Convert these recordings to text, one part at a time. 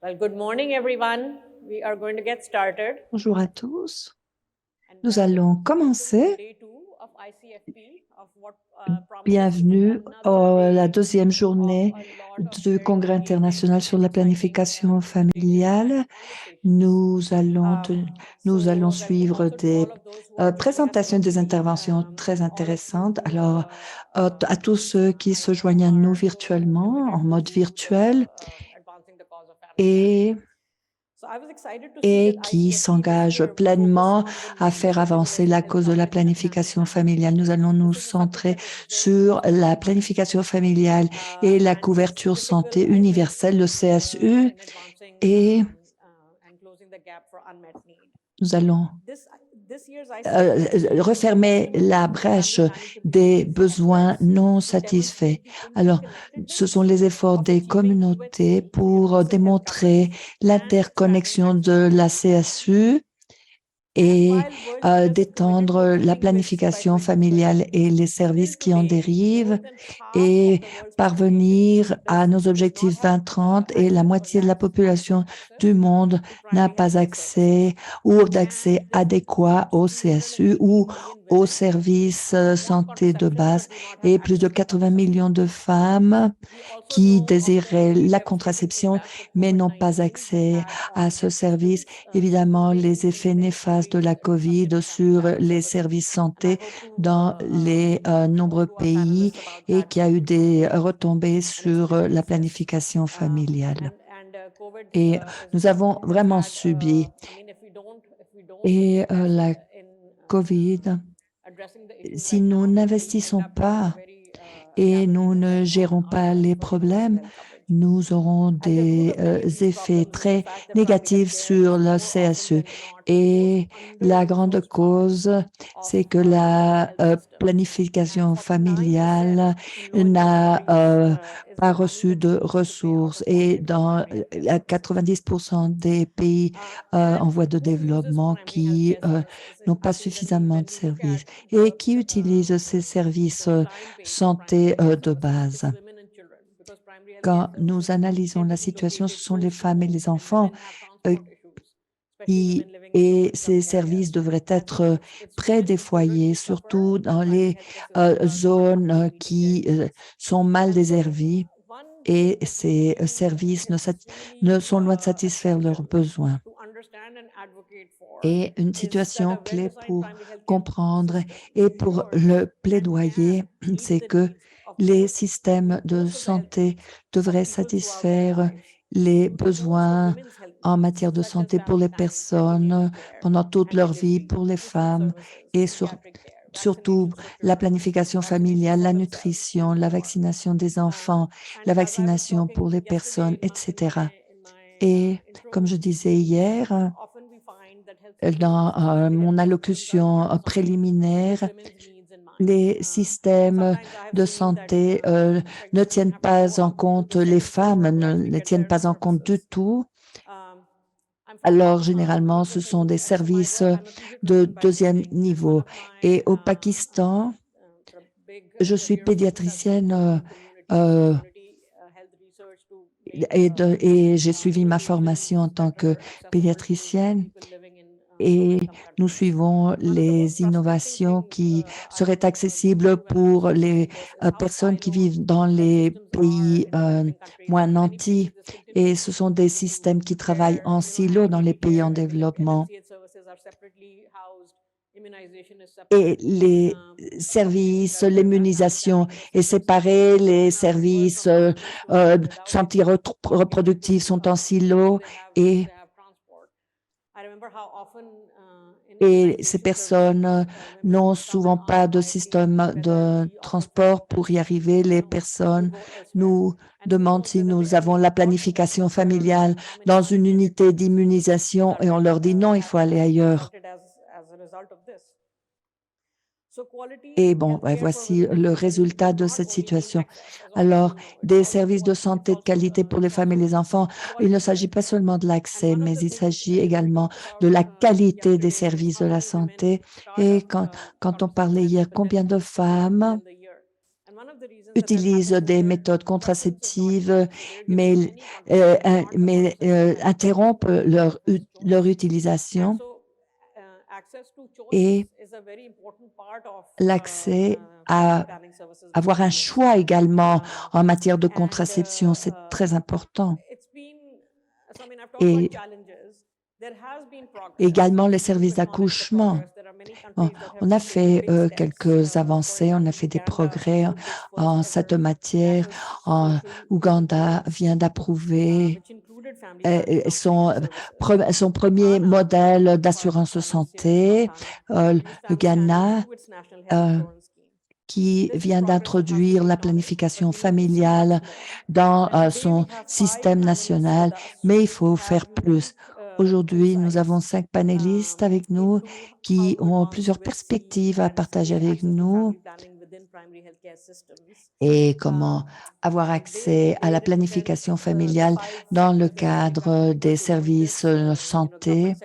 Well, good morning, everyone. We are going to get started. Bonjour à tous. And Nous allons welcome to commencer. day 2 of ICFP, of what promises to be Bienvenue another à la day deuxième of journée a lot of du very Congrès engaging international and sur la exciting planification discussions familiale. and conversations. Nous allons, nous allons Welcome suivre also to des all of those who are joining us présentations, des virtually, interventions très and all of intéressantes. you, Alors, à tous ceux qui se I know joignent à nous are virtuellement, en committed mode to virtuel, advancing the cause of family planning. et So I was excited to see that et qui ICFP this s'engagent year will focus pleinement on à women, faire avancer la feminism, cause de la empowerment, and family planification planning. familiale. Nous allons nous This is a subject centrer that is very sur close to la my heart, planification familiale et la and it's couverture critical, santé I think, universelle, le CSU, in advancing et and closing the gap for unmet need. nous allons This year's ICFP refermer la brèche des besoins non to satisfaits. demonstrate the Alors, ce sont les efforts des communautés pour démontrer l'interconnexion de la CSU et d'étendre la planification familiale et les services qui en dérivent et parvenir à nos objectifs 2030 et la moitié de la population du monde n'a pas accès ou d'accès adéquat au CSU ou aux services santé de base et plus de 80 millions de femmes qui désiraient la contraception mais n'ont pas accès à ce service. Évidemment, les effets néfastes de la COVID sur les services santé dans les nombreux pays et qui a eu des retombées sur la planification familiale. Et nous avons vraiment subi. Et la COVID, si nous n'investissons pas et nous ne gérons pas les problèmes, nous aurons des effets très négatifs sur le CSE. Et la grande cause, c'est que la planification familiale n'a pas reçu de ressources. Et dans 90% des pays en voie de développement qui n'ont pas suffisamment de services et qui utilisent ces services santé de base. Quand nous analysons la situation, ce sont les femmes et les enfants et ces services devraient être près des foyers, surtout dans les zones qui sont mal desservies et ces services ne sont loin de satisfaire leurs besoins. Et une situation clé pour comprendre et pour le plaidoyer, c'est que les systèmes de santé devraient satisfaire les besoins en matière de santé pour les personnes pendant toute leur vie, pour les femmes et surtout la planification familiale, la nutrition, la vaccination des enfants, la vaccination pour les personnes, etc. Et comme je disais hier, dans mon allocution préliminaire, les systèmes de santé ne tiennent pas en compte les femmes, ne tiennent pas en compte du tout. Alors, généralement, ce sont des services de deuxième niveau. Et au Pakistan, je suis pédiatricienne et j'ai suivi ma formation en tant que pédiatricienne. Et nous suivons les innovations qui seraient accessibles pour les personnes qui vivent dans les pays moins nantis. Et ce sont des systèmes qui travaillent en silo dans les pays en développement. Et les services, l'immunisation est séparée, les services santé reproductive sont en silo et ces personnes n'ont souvent pas de système de transport pour y arriver. Les personnes nous demandent si nous avons la planification familiale dans une unité d'immunisation et on leur dit non, il faut aller ailleurs. Et bon, voici le résultat de cette situation. Alors, des services de santé de qualité pour les femmes et les enfants, il ne s'agit pas seulement de l'accès, mais il s'agit également de la qualité des services de la santé. Et quand on parlait hier, combien de femmes utilisent des méthodes contraceptives, mais interrompent leur utilisation. Et l'accès à avoir un choix également en matière de contraception, c'est très important. Et également les services d'accouchement. On a fait quelques avancées, on a fait des progrès en cette matière. Ouganda vient d'approuver son premier modèle d'assurance santé. Le Ghana qui vient d'introduire la planification familiale dans son système national, mais il faut faire plus. Aujourd'hui, nous avons 5 panélistes avec nous qui ont plusieurs perspectives à partager avec nous et comment avoir accès à la planification familiale dans le cadre des services de santé.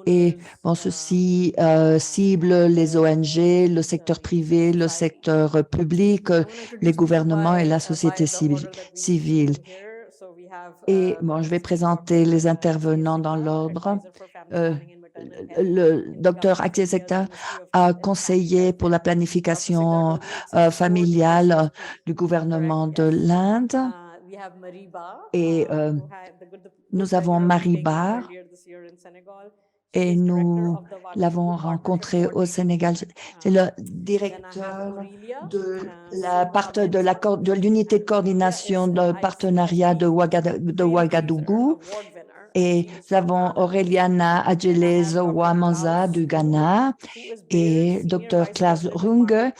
Et bon, ceci cible les ONG, le secteur privé, le secteur public, les gouvernements et la société civile. Et bon, je vais présenter les intervenants dans l'ordre. Le docteur Akshay Sekta a conseillé pour la planification familiale du gouvernement de l'Inde. Et nous avons Mariba et nous l'avons rencontré au Sénégal. C'est le directeur de l'unité de coordination de partenariat de Ouagadougou. Et nous avons Aureliana Adjelez Wamanza du Ghana et Dr. Klaus Runge,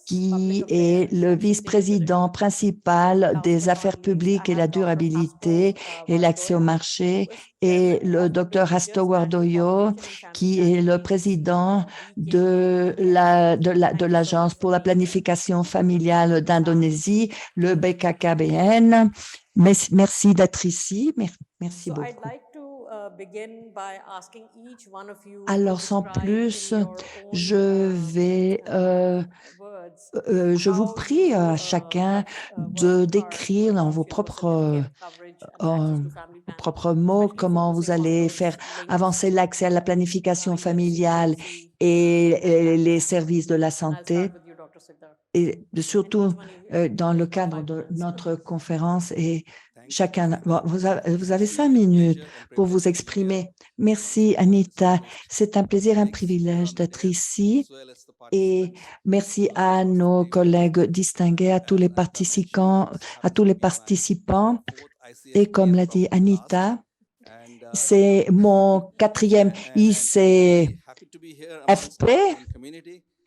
qui est le vice-président principal des affaires publiques et la durabilité et l'accès au marché, et le Dr. Hastowar Doyo, qui est le président de l'Agence pour la planification familiale d'Indonésie, le BKKBN. Merci d'être ici. Merci beaucoup. Alors, sans plus, je vous prie à chacun de décrire dans vos propres mots comment vous allez faire avancer l'accès à la planification familiale et les services de la santé, et surtout dans le cadre de notre conférence. Et chacun, vous avez 5 minutes pour vous exprimer. Merci, Anita. C'est un plaisir, un privilège d'être ici. Et merci à nos collègues distingués, à tous les participants. Et comme l'a dit Anita, c'est mon 4e ICFP.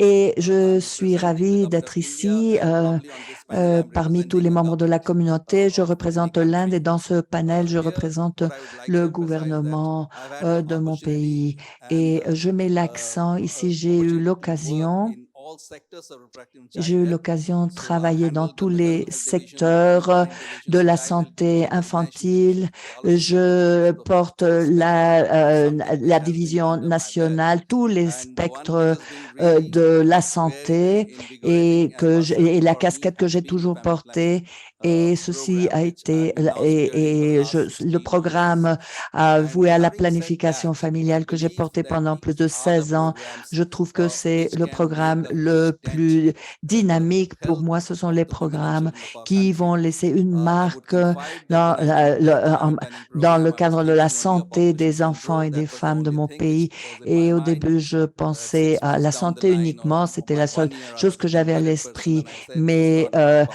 Et je suis ravie d'être ici parmi tous les membres de la communauté. Je représente l'Inde et dans ce panel, je représente le gouvernement de mon pays. Et je mets l'accent ici, j'ai eu l'occasion de travailler dans tous les secteurs de la santé infantile. Je porte la division nationale, tous les spectres de la santé et la casquette que j'ai toujours portée. Et ceci a été le programme voué à la planification familiale que j'ai porté pendant plus de 16 ans. Je trouve que c'est le programme le plus dynamique pour moi. Ce sont les programmes qui vont laisser une marque dans le cadre de la santé des enfants et des femmes de mon pays. Et au début, je pensais à la santé uniquement. C'était la seule chose que j'avais à l'esprit. Mais 1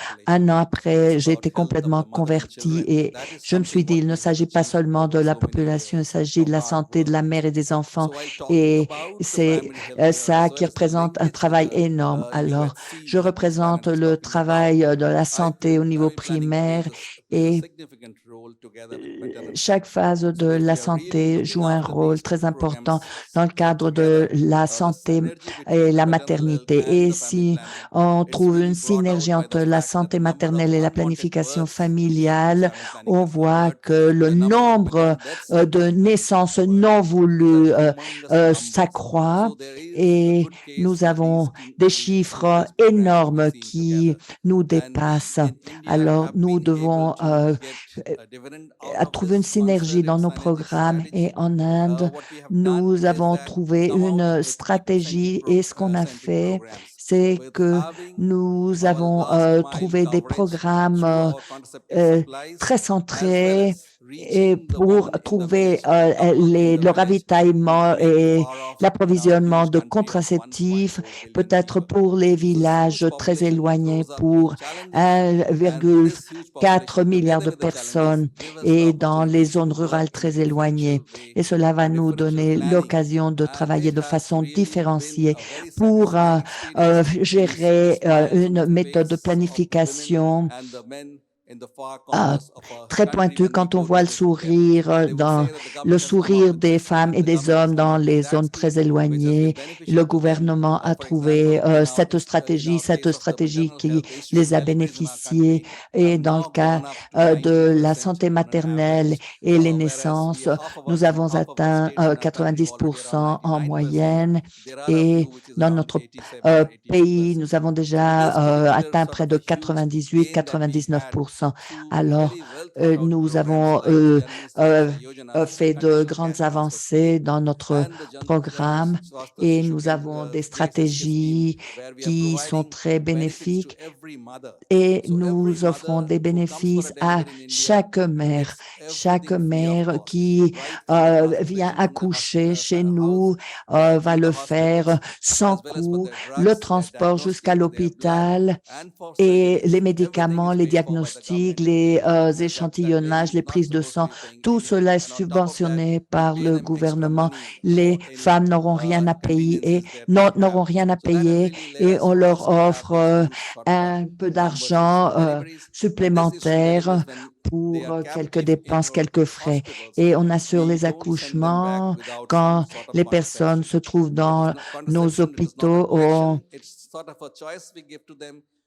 an après, j'ai été complètement convertie et je me suis dit, il ne s'agit pas seulement de la population, il s'agit de la santé de la mère et des enfants. Et c'est ça qui représente un travail énorme. Alors, je représente le travail de la santé au niveau primaire et chaque phase de la santé joue un rôle très important dans le cadre de la santé et la maternité. Et si on trouve une synergie entre la santé maternelle et la planification familiale, on voit que le nombre de naissances non voulues s'accroît et nous avons des chiffres énormes qui nous dépassent. Alors, nous devons trouver une synergie dans nos programmes et en Inde, nous avons trouvé une stratégie et ce qu'on a fait, c'est que nous avons trouvé des programmes très centrés et pour trouver le ravitaillement et l'approvisionnement de contraceptifs, peut-être pour les villages très éloignés, pour 1,4 milliard de personnes et dans les zones rurales très éloignées. Et cela va nous donner l'occasion de travailler de façon différenciée pour gérer une méthode de planification très pointu quand on voit le sourire des femmes et des hommes dans les zones très éloignées. Le gouvernement a trouvé cette stratégie qui les a bénéficiés et dans le cas de la santé maternelle et les naissances, nous avons atteint 90% en moyenne et dans notre pays, nous avons déjà atteint près de 98-99%. Alors, nous avons fait de grandes avancées dans notre programme et nous avons des stratégies qui sont très bénéfiques et nous offrons des bénéfices à chaque mère qui vient accoucher chez nous va le faire sans coût, le transport jusqu'à l'hôpital et les médicaments, les diagnostics, les échantillonnages, les prises de sang, tout cela est subventionné par le gouvernement. Les femmes n'auront rien à payer et on leur offre un peu d'argent supplémentaire pour quelques dépenses, quelques frais. Et on assure les accouchements quand les personnes se trouvent dans nos hôpitaux.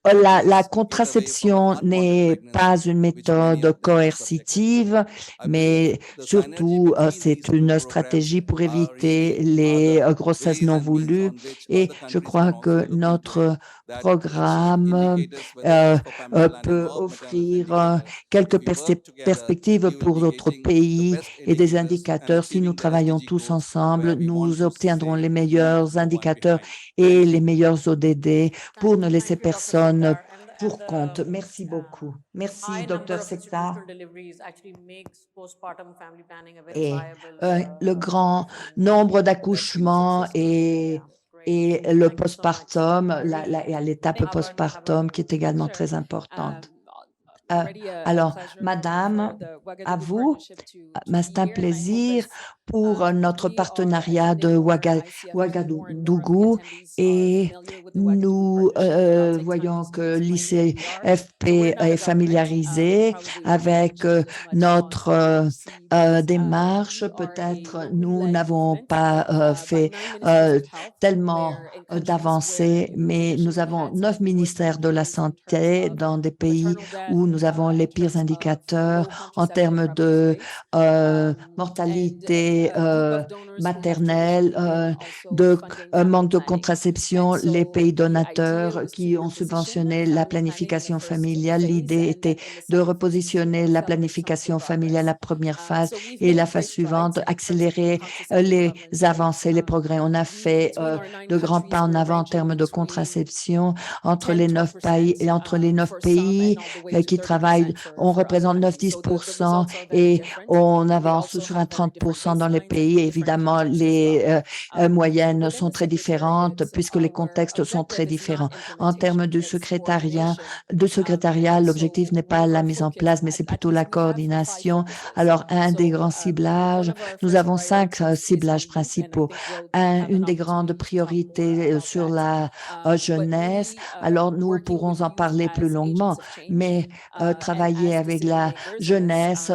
La contraception n'est pas une méthode coercitive, mais surtout, c'est une stratégie pour éviter les grossesses non voulues. Et je crois que notre programme peut offrir quelques perspectives pour d'autres pays et des indicateurs. Si nous travaillons tous ensemble, nous obtiendrons les meilleurs indicateurs et les meilleurs ODD pour ne laisser personne pour compte. Merci beaucoup. Merci, Dr. Sekta. Et le grand nombre d'accouchements et le postpartum, l'étape postpartum qui est également très importante. Alors, Madame, à vous, c'est un plaisir pour notre partenariat de Ouagadougou et nous voyons que l'ICFP est familiarisé avec notre démarche. Peut-être nous n'avons pas fait tellement d'avancées, mais nous avons 9 ministères de la santé dans des pays où nous avons les pires indicateurs en termes de mortalité maternelle, de manque de contraception. Les pays donateurs qui ont subventionné la planification familiale, l'idée était de repositionner la planification familiale à la première phase et la phase suivante, accélérer les avancées, les progrès. On a fait de grands pas en avant en termes de contraception entre les 9 pays qui travaillent. On représente 9-10% et on avance sur un 30% dans les pays. Évidemment, les moyennes sont très différentes puisque les contextes sont très différents. En termes de secrétariat, l'objectif n'est pas la mise en place, mais c'est plutôt la coordination. Alors, un des grands ciblages, nous avons 5 ciblages principaux. Une des grandes priorités sur la jeunesse. Alors, nous pourrons en parler plus longuement, mais travailler avec la jeunesse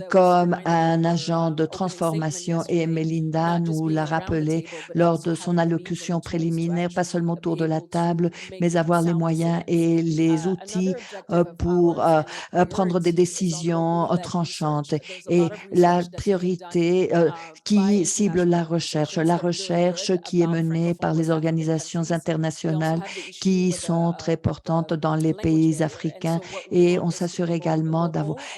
comme un agent de transformation et Melinda nous l'a rappelé lors de son allocution préliminaire, pas seulement autour de la table, mais avoir les moyens et les outils pour prendre des décisions tranchantes. Et la priorité qui cible la recherche qui est menée par les organisations internationales qui sont très importantes dans les pays africains, et on s'assure également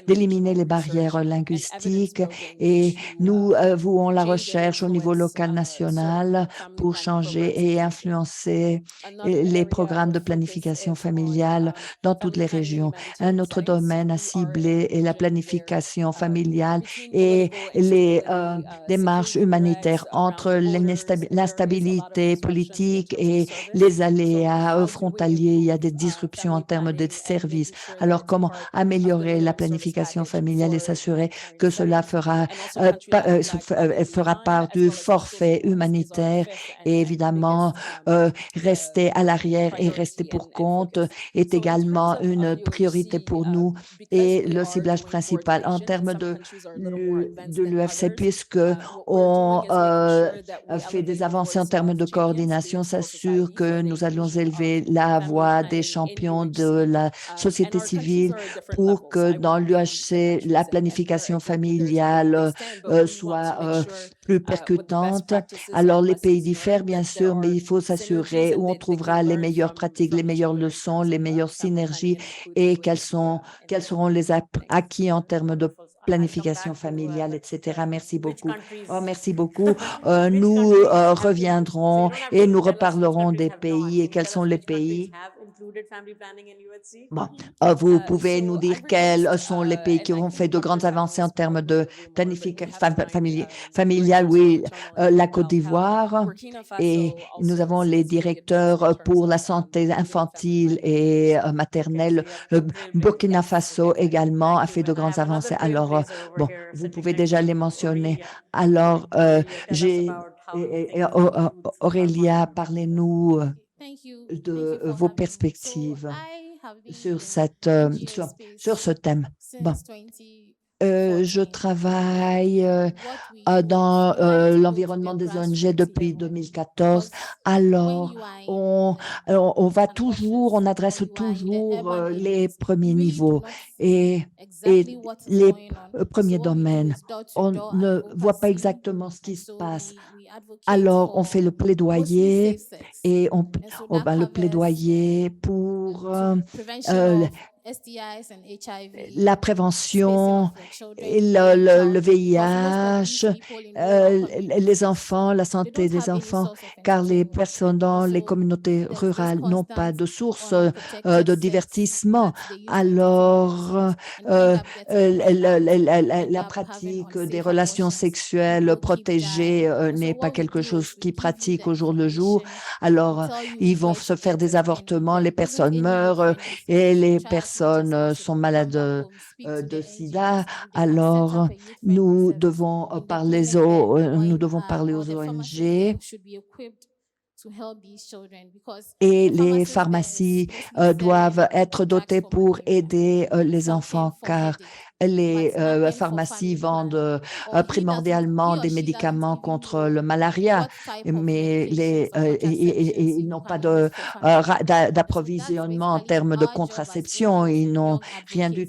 d'éliminer les barrières linguistiques, et nous vouons la recherche au niveau local, national pour changer et influencer les programmes de planification familiale dans toutes les régions. Un autre domaine à cibler est la planification familiale et les démarches humanitaires entre l'instabilité politique et les aléas frontaliers. Il y a des disruptions en termes de services. Alors, comment améliorer la planification familiale et s'assurer que cela fera part du forfait humanitaire, et évidemment, rester à l'arrière et rester pour compte est également une priorité pour nous et le ciblage principal en termes de l'UFC, puisque on fait des avancées en termes de coordination, s'assure que nous allons élever la voix des champions de la société civile pour que dans l'UHC, la planification familiale soit plus percutante. Alors, les pays diffèrent, bien sûr, mais il faut s'assurer où on trouvera les meilleures pratiques, les meilleures leçons, les meilleures synergies, et quels seront les acquis en termes de planification familiale, etc. Merci beaucoup. Oh, merci beaucoup. Nous reviendrons et nous reparlerons des pays et quels sont les pays. Bon, vous pouvez nous dire quels sont les pays qui ont fait de grandes avancées en termes de planification familiale? Oui, la Côte d'Ivoire, et nous avons les directeurs pour la santé infantile et maternelle. Le Burkina Faso également a fait de grandes avancées. Alors, bon, vous pouvez déjà les mentionner. Alors, Aurélia, parlez-nous de vos perspectives sur ce thème. Bon, je travaille dans l'environnement des ONG depuis 2014. Alors, on adresse toujours les premiers niveaux et les premiers domaines. On ne voit pas exactement ce qui se passe. Alors, on fait le plaidoyer et le plaidoyer pour la prévention, et le VIH, les enfants, la santé des enfants, car les personnes dans les communautés rurales n'ont pas de source de divertissement. Alors, la pratique des relations sexuelles protégées n'est pas quelque chose qu'ils pratiquent au jour le jour. Alors, ils vont se faire des avortements, les personnes meurent et les personnes sont malades de sida. Alors, nous devons parler aux ONG, et les pharmacies doivent être dotées pour aider les enfants, car les pharmacies vendent primordialement des médicaments contre le malaria, mais ils n'ont pas d'approvisionnement en termes de contraception. Ils n'ont rien du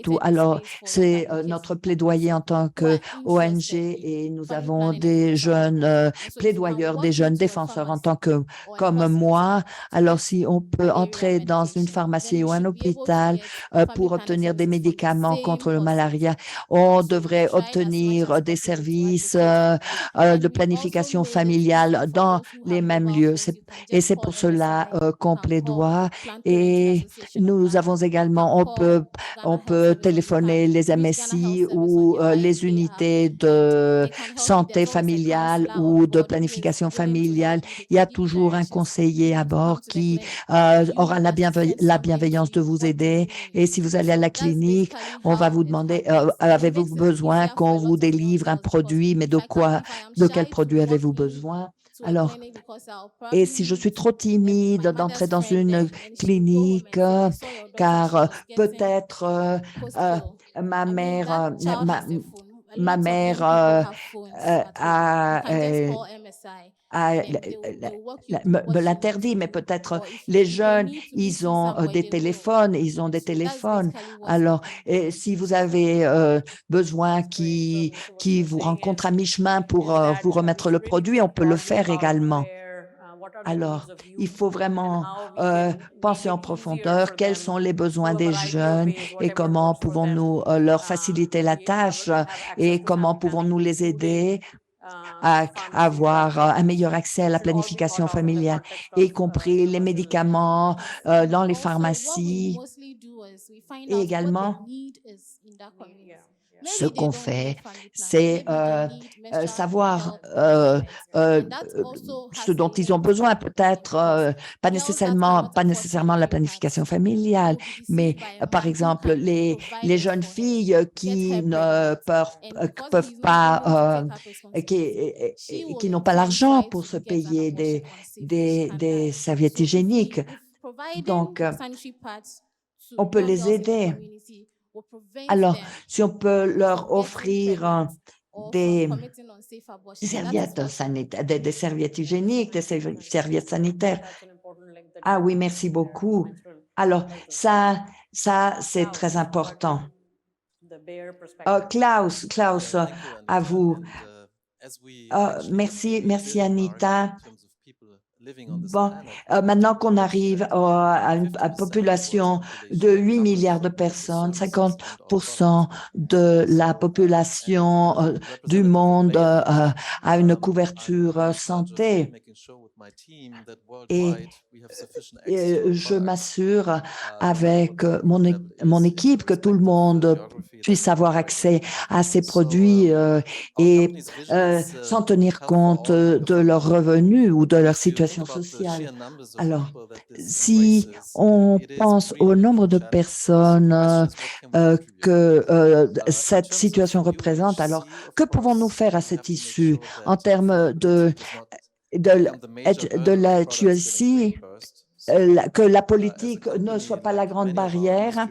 tout. Alors, c'est notre plaidoyer en tant qu'ONG, et nous avons des jeunes plaidoyeurs, des jeunes défenseurs comme moi. Alors, si on peut entrer dans une pharmacie ou un hôpital pour obtenir des médicaments contre le malaria, on devrait obtenir des services de planification familiale dans les mêmes lieux. Et c'est pour cela qu'on plaidoie. Et nous avons également, on peut téléphoner les MSI ou les unités de santé familiale ou de planification familiale. Il y a toujours un conseiller à bord qui aura la bienveillance de vous aider. Et si vous allez à la clinique, on va vous demander, avez-vous besoin qu'on vous délivre un produit, mais de quel produit avez-vous besoin? Alors, et si je suis trop timide d'entrer dans une clinique, car peut-être ma mère, ma mère me l'interdit, mais peut-être les jeunes, ils ont des téléphones, Alors, et si vous avez besoin qui vous rencontre à mi-chemin pour vous remettre le produit, on peut le faire également. Alors, il faut vraiment penser en profondeur quels sont les besoins des jeunes et comment pouvons-nous leur faciliter la tâche et comment pouvons-nous les aider à avoir un meilleur accès à la planification familiale, y compris les médicaments dans les pharmacies. Et également, ce qu'on fait, c'est savoir ce dont ils ont besoin, peut-être pas nécessairement la planification familiale, mais par exemple, les jeunes filles qui ne peuvent pas, qui n'ont pas l'argent pour se payer des serviettes hygiéniques. Donc, on peut les aider. Alors, si on peut leur offrir des serviettes sanitaires, des serviettes hygiéniques, des serviettes sanitaires. Ah oui, merci beaucoup. Alors, ça c'est très important. Klaus, à vous. Merci Anita. Bon, maintenant qu'on arrive à une population de 8 milliards de personnes, 50% de la population du monde a une couverture santé. Et je m'assure avec mon équipe que tout le monde puisse avoir accès à ces produits et sans tenir compte de leurs revenus ou de leur situation sociale. Alors, si on pense au nombre de personnes que cette situation représente, alors que pouvons-nous faire à cette issue en termes de la TUSC, que la politique ne soit pas la grande barrière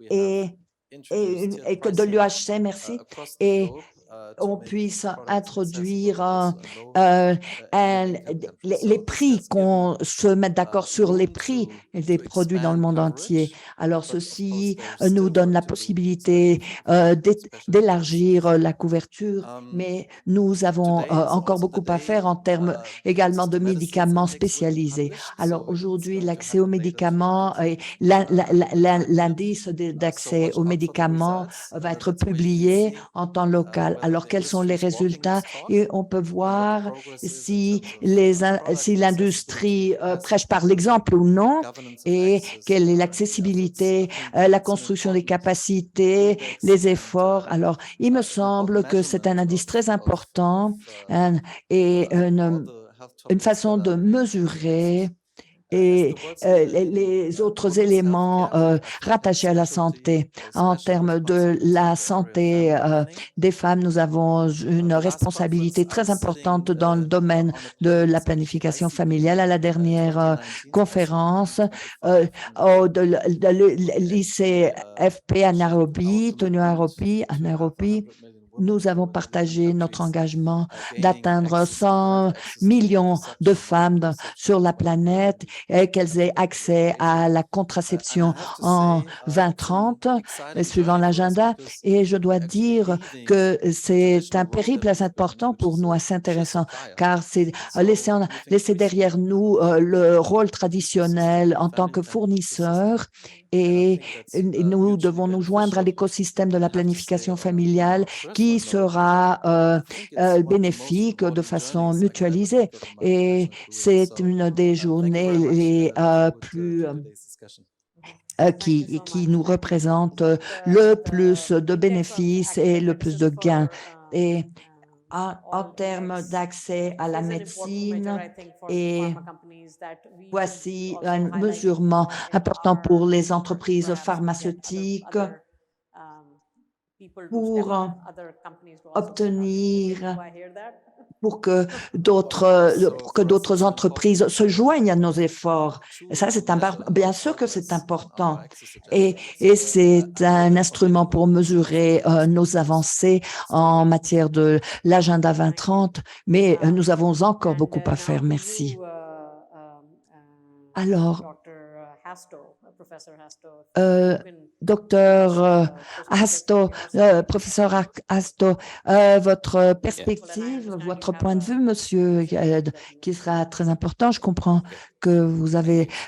et que de l'UHC, merci, et on puisse introduire les prix, qu'on se mette d'accord sur les prix des produits dans le monde entier. Alors, ceci nous donne la possibilité d'élargir la couverture, mais nous avons encore beaucoup à faire en termes également de médicaments spécialisés. Alors, aujourd'hui, l'accès aux médicaments et l'indice d'accès aux médicaments va être publié en temps local. Alors, quels sont les résultats? Et on peut voir si l'industrie prêche par l'exemple ou non, et quelle est l'accessibilité, la construction des capacités, les efforts. Alors, il me semble que c'est un indice très important et une façon de mesurer et les autres éléments rattachés à la santé. En termes de la santé des femmes, nous avons une responsabilité très importante dans le domaine de la planification familiale. À la dernière conférence de l'ICFP à Nairobi, tenue à Nairobi, nous avons partagé notre engagement d'atteindre 100 millions de femmes sur la planète et qu'elles aient accès à la contraception en 2030, suivant l'agenda. Et je dois dire que c'est un périple assez important pour nous, assez intéressant, car c'est laisser derrière nous le rôle traditionnel en tant que fournisseur, et nous devons nous joindre à l'écosystème de la planification familiale qui sera bénéfique de façon mutualisée. Et c'est une des journées les plus qui nous représente le plus de bénéfices et le plus de gains. Et en termes d'accès à la médecine, et voici un mesurement important pour les entreprises pharmaceutiques. pour obtenir, Do I hear that? pour que d'autres entreprises se joignent à nos efforts. Et ça, bien sûr que c'est important. Et c'est un instrument pour mesurer nos avancées en matière de l'agenda 2030, mais nous avons encore beaucoup à faire. Merci. Alors, Docteur Hasto, professeur Hasto, votre perspective, votre point de vue, monsieur, qui sera très important. Je comprends que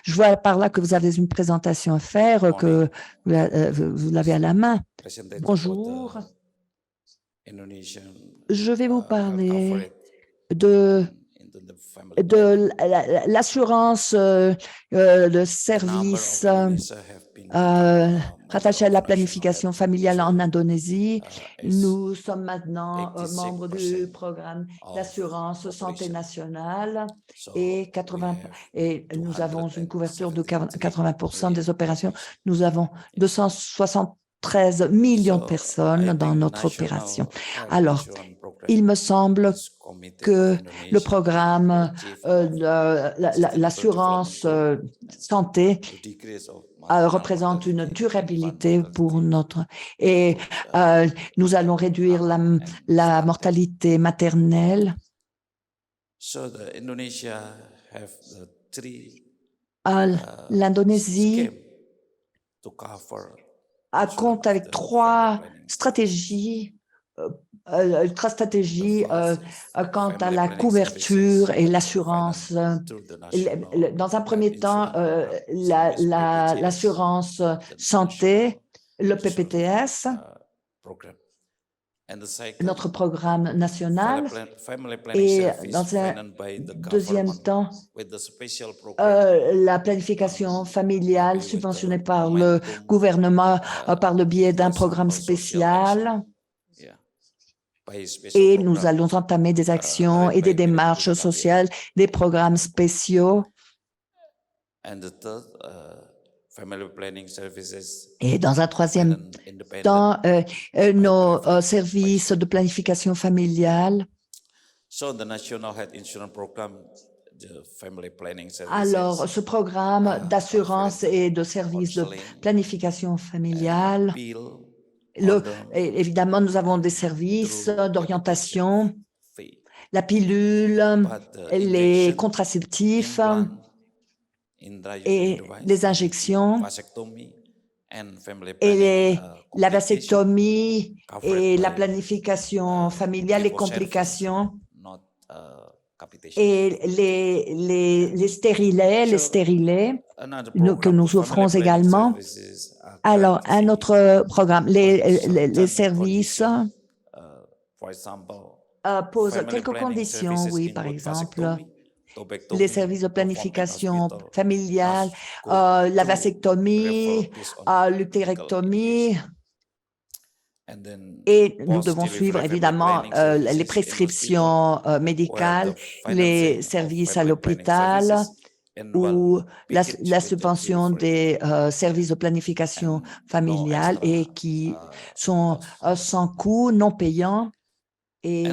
je vois par là que vous avez une présentation à faire, que vous l'avez à la main. Bonjour. Je vais vous parler de l'assurance de service rattaché à la planification familiale en Indonésie. Nous sommes maintenant membres du programme d'assurance santé nationale et nous avons une couverture de 80% des opérations. Nous avons 273 millions de personnes dans notre opération. Alors, il me semble que le programme, l'assurance santé représente une durabilité pour et nous allons réduire la mortalité maternelle. L'Indonésie compte avec trois stratégies quant à la couverture et l'assurance. Dans un premier temps, l'assurance santé, le PPTS, notre programme national, et dans un deuxième temps, la planification familiale subventionnée par le gouvernement par le biais d'un programme spécial. Et nous allons entamer des actions et des démarches sociales, des programmes spéciaux. Et dans un troisième temps, nos services de planification familiale. Alors, ce programme d'assurance et de services de planification familiale, évidemment, nous avons des services d'orientation, la pilule, les contraceptifs et les injections et la vasectomie et la planification familiale, les complications et les stérilets que nous offrons également. Alors, un autre programme, les services posent quelques conditions, oui, par exemple, les services de planification familiale, la vasectomie, l'utérectomie, et nous devons suivre évidemment les prescriptions médicales, les services à l'hôpital, ou la subvention des services de planification familiale et qui sont sans coût, non payants et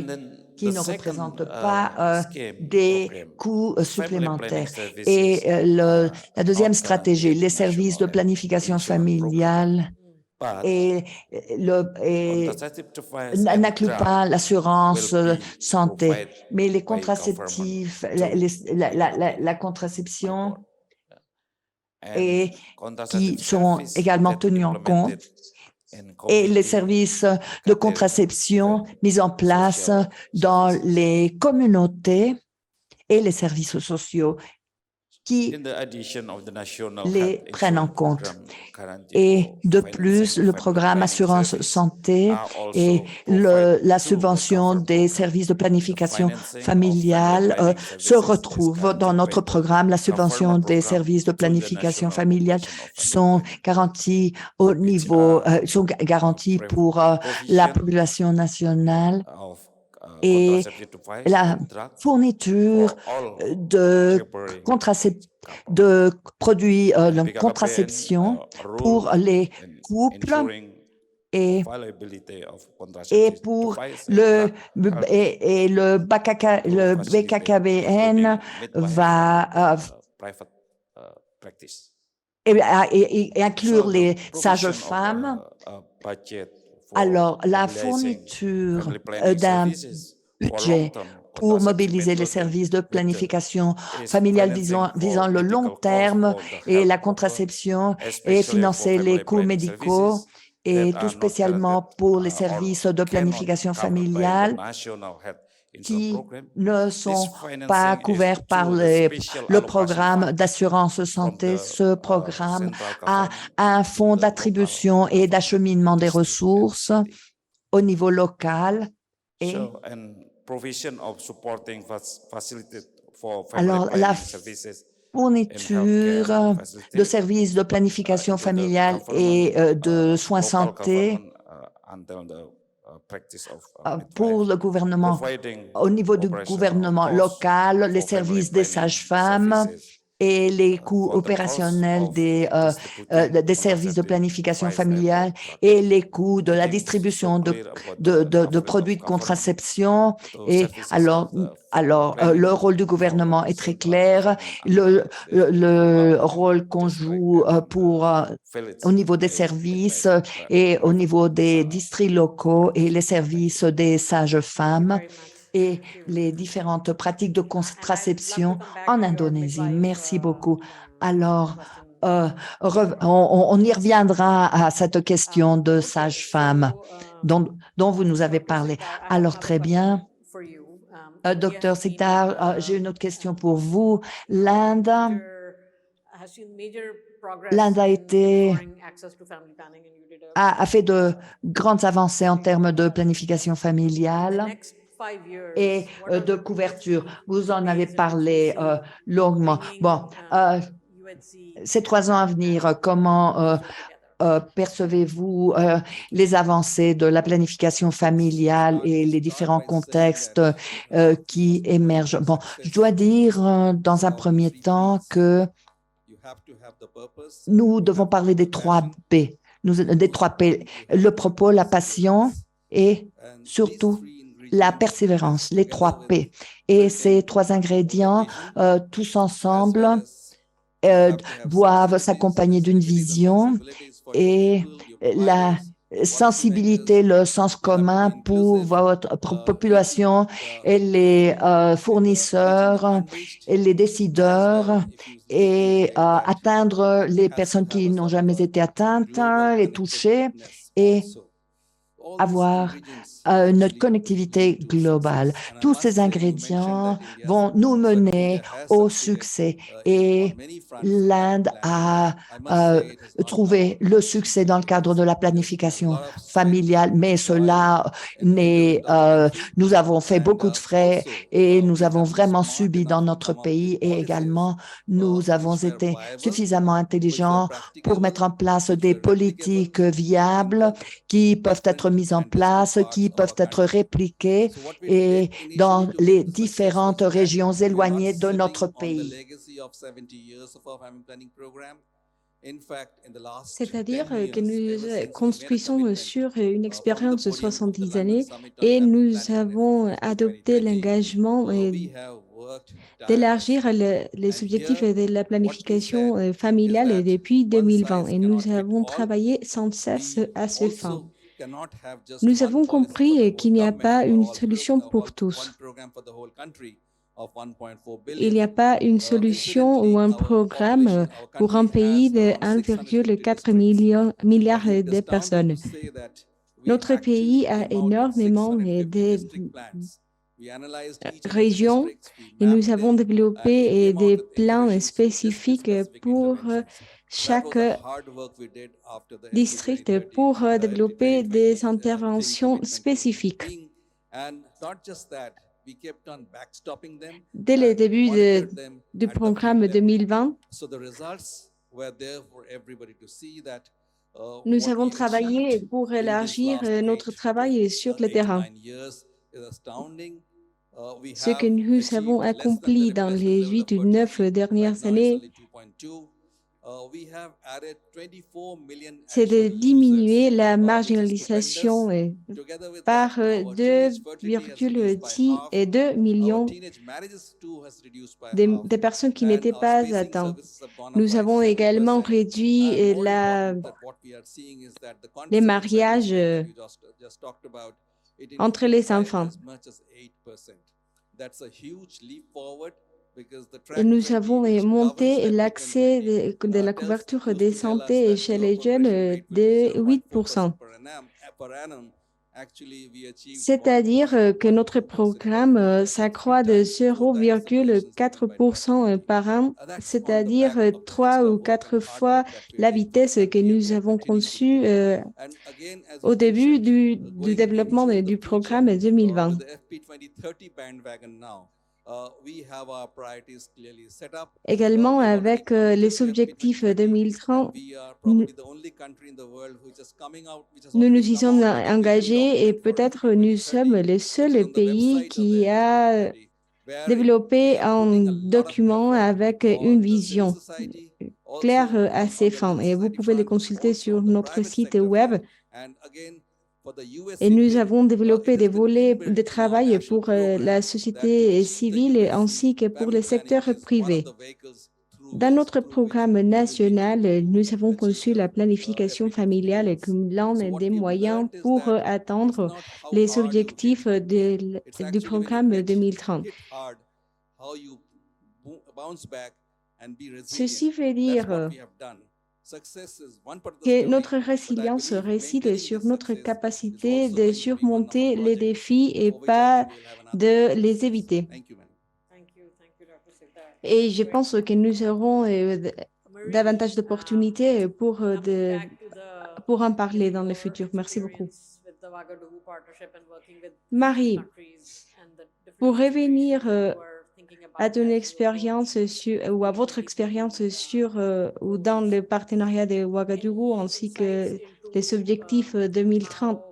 qui ne représentent pas des coûts supplémentaires. Et la deuxième stratégie, les services de planification familiale n'inclut pas l'assurance santé, mais les contraceptifs, la contraception qui sont également tenus en compte, et les services de contraception mis en place dans les communautés et les services sociaux qui les prennent en compte. Et de plus, le programme Assurance Santé et la subvention des services de planification familiale se retrouvent dans notre programme. La subvention des services de planification familiale sont garantis sont garantis pour la population nationale et la fourniture de produits de contraception pour les couples et pour le BKKBN va et inclure les sages-femmes. Alors, la fourniture d'un budget pour mobiliser les services de planification familiale visant le long terme et la contraception et financer les coûts médicaux et tout spécialement pour les services de planification familiale qui ne sont pas couverts par le programme d'assurance santé. Ce programme a un fonds d'attribution et d'acheminement des ressources au niveau local. Et alors, la fourniture de services de planification familiale et de soins santé pour le gouvernement, au niveau du gouvernement local, les services des sages-femmes et les coûts opérationnels des services de planification familiale et les coûts de la distribution de produits de contraception. Et alors, le rôle du gouvernement est très clair. Le rôle qu'on joue au niveau des services et au niveau des districts locaux et les services des sages-femmes et les différentes pratiques de contraception en Indonésie. Merci beaucoup. Alors, on y reviendra à cette question de sage-femme dont vous nous avez parlé. Alors, très bien. Docteur Sikdar, j'ai une autre question pour vous. L'Inde a fait de grandes avancées en termes de planification familiale et de couverture. Vous en avez parlé longuement. Bon, ces 3 ans à venir, comment percevez-vous les avancées de la planification familiale et les différents contextes qui émergent? Bon, je dois dire dans un premier temps que nous devons parler des 3 B, des 3 P, le propos, la passion et surtout la persévérance, les 3 P. Et ces 3 ingrédients, tous ensemble, doivent s'accompagner d'une vision et la sensibilité, le sens commun pour votre population et les fournisseurs et les décideurs et atteindre les personnes qui n'ont jamais été atteintes, les toucher et avoir une connectivité globale. Tous ces ingrédients vont nous mener au succès et l'Inde a trouvé le succès dans le cadre de la planification familiale, mais nous avons fait beaucoup de frais et nous avons vraiment subi dans notre pays et également nous avons été suffisamment intelligents pour mettre en place des politiques viables qui peuvent être mises en place, qui peuvent être répliquées et dans les différentes régions éloignées de notre pays. C'est-à-dire que nous construisons sur une expérience de 70 années et nous avons adopté l'engagement d'élargir les objectifs de la planification familiale depuis 2020 et nous avons travaillé sans cesse à ce fin. Nous avons compris qu'il n'y a pas une solution pour tous. Il n'y a pas une solution ou un programme pour un pays de 1,4 milliard de personnes. Notre pays a énormément de régions et nous avons développé des plans spécifiques pour chaque district pour développer des interventions spécifiques. Dès le début du programme 2020, nous avons travaillé pour élargir notre travail sur le terrain. Ce que nous avons accompli dans les 8 ou 9 dernières années c'est de diminuer la marginalisation par 2,10 et 2 millions des personnes qui n'étaient pas atteintes. Nous avons également réduit les mariages entre les enfants. Et nous avons monté l'accès de la couverture de santé chez les jeunes de 8%. C'est-à-dire que notre programme s'accroît de 0,4% par an, c'est-à-dire 3 ou 4 fois la vitesse que nous avons conçue au début du développement du programme 2020. Également, avec les objectifs 2030, nous nous y sommes engagés et peut-être nous sommes le seul pays qui a développé un document avec une vision claire à ces fins. Et vous pouvez le consulter sur notre site web. Et nous avons développé des volets de travail pour la société civile ainsi que pour le secteur privé. Dans notre programme national, nous avons conçu la planification familiale comme l'un des moyens pour atteindre les objectifs du programme 2030. Ceci veut dire que notre résilience réside sur notre capacité de surmonter les défis et pas de les éviter. Et je pense que nous aurons davantage d'opportunités pour en parler dans le futur. Merci beaucoup. Marie, pour revenir à ton expérience ou à votre expérience ou dans le partenariat de Ouagadougou ainsi que les objectifs 2030.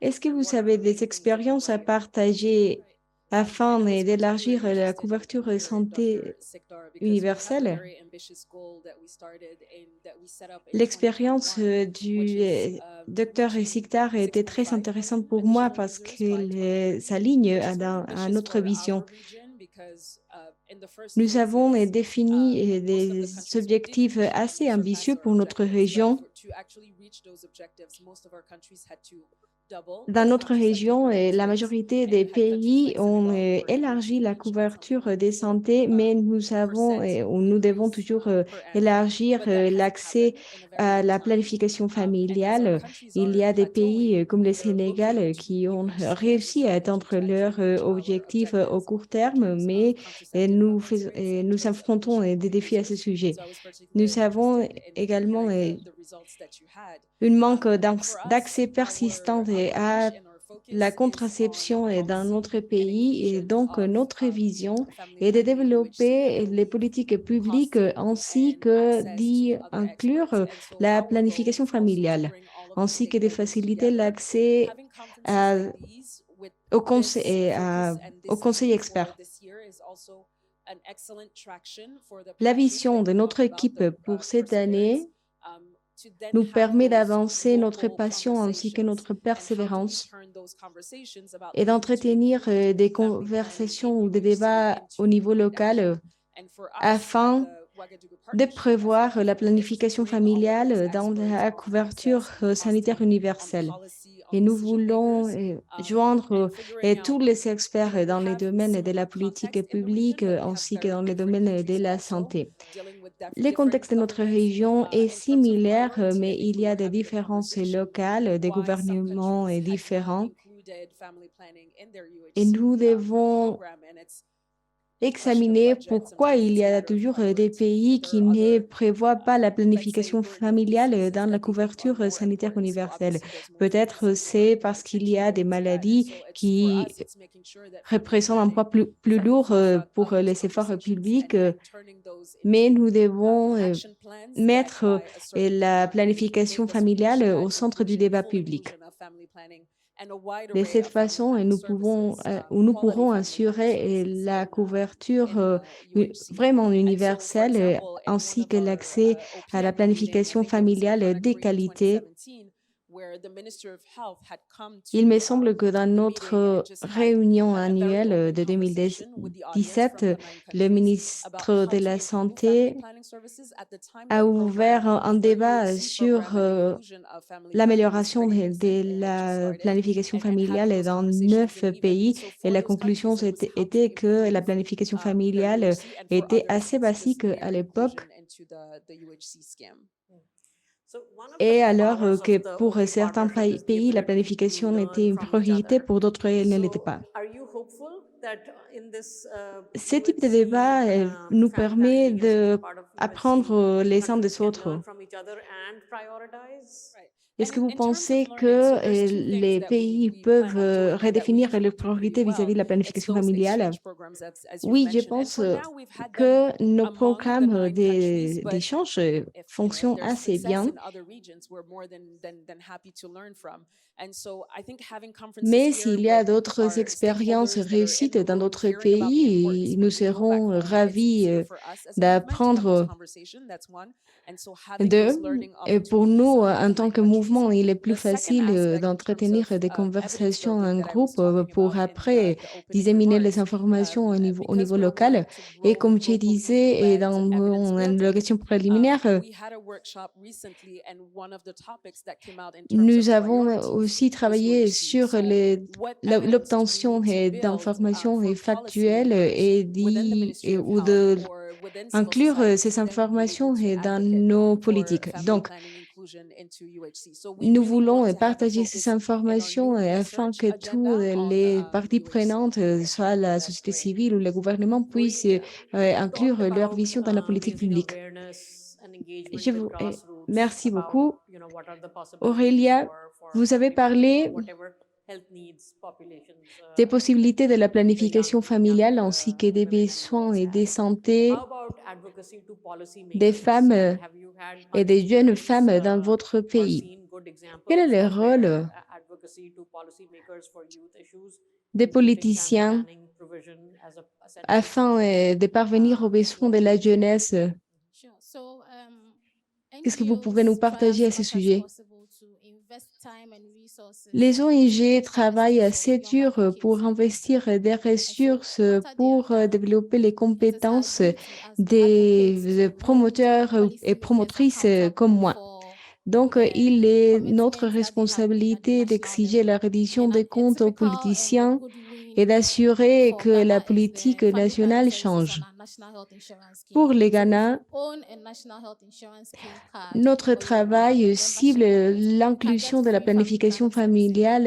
Est-ce que vous avez des expériences à partager afin d'élargir la couverture santé universelle? L'expérience du docteur Siktar était très intéressante pour moi parce qu'elle s'aligne à notre vision. Nous avons défini des objectifs assez ambitieux pour notre région. Dans notre région, la majorité des pays ont élargi la couverture des santé, mais nous devons toujours élargir l'accès à la planification familiale. Il y a des pays comme le Sénégal qui ont réussi à atteindre leurs objectifs au court terme, mais nous affrontons des défis à ce sujet. Nous avons également un manque d'accès persistant à la contraception dans notre pays et donc notre vision est de développer les politiques publiques ainsi que d'y inclure la planification familiale ainsi que de faciliter l'accès aux conseils experts. La vision de notre équipe pour cette année nous permet d'avancer notre passion ainsi que notre persévérance et d'entretenir des conversations ou des débats au niveau local afin de prévoir la planification familiale dans la couverture sanitaire universelle. Et nous voulons joindre tous les experts dans les domaines de la politique publique ainsi que dans les domaines de la santé. Le contexte de notre région est similaire, mais il y a des différences locales, des gouvernements différents. Et nous devons examiner pourquoi il y a toujours des pays qui ne prévoient pas la planification familiale dans la couverture sanitaire universelle. Peut-être c'est parce qu'il y a des maladies qui représentent un poids plus lourd pour les efforts publics, mais nous devons mettre la planification familiale au centre du débat public. De cette façon, nous pourrons assurer la couverture vraiment universelle ainsi que l'accès à la planification familiale de qualité. Il me semble que dans notre réunion annuelle de 2017, le ministre de la Santé a ouvert un débat sur l'amélioration de la planification familiale dans 9 pays et la conclusion était que la planification familiale était assez basique à l'époque. Et alors que pour certains pays, la planification était une priorité, pour d'autres, elle ne l'était pas. Ce type de débat nous permet d'apprendre les uns des autres. Est-ce que vous pensez que les pays peuvent redéfinir leurs priorités vis-à-vis de la planification familiale? Oui, je pense que nos programmes d'échange fonctionnent assez bien. Mais s'il y a d'autres expériences réussies dans d'autres pays, nous serons ravis d'apprendre d'eux. Et pour nous, en tant que mouvement, il est plus facile d'entretenir des conversations en groupe pour après disséminer les informations au niveau local. Et comme je disais dans mon allocution préliminaire, nous avons aussi travaillé sur l'obtention d'informations factuelles ou inclure ces informations dans nos politiques. Donc, nous voulons partager ces informations afin que toutes les parties prenantes, soit la société civile ou le gouvernement, puissent inclure leur vision dans la politique publique. Merci beaucoup. Aurélia, vous avez parlé des possibilités de la planification familiale ainsi que des besoins et des santé des femmes et des jeunes femmes dans votre pays. Quel est le rôle des politiciens afin de parvenir aux besoins de la jeunesse? Qu'est-ce que vous pouvez nous partager à ce sujet? Les ONG travaillent assez dur pour investir des ressources pour développer les compétences des promoteurs et promotrices comme moi. Donc, il est notre responsabilité d'exiger la reddition des comptes aux politiciens et d'assurer que la politique nationale change. Pour les Ghana, notre travail cible l'inclusion de la planification familiale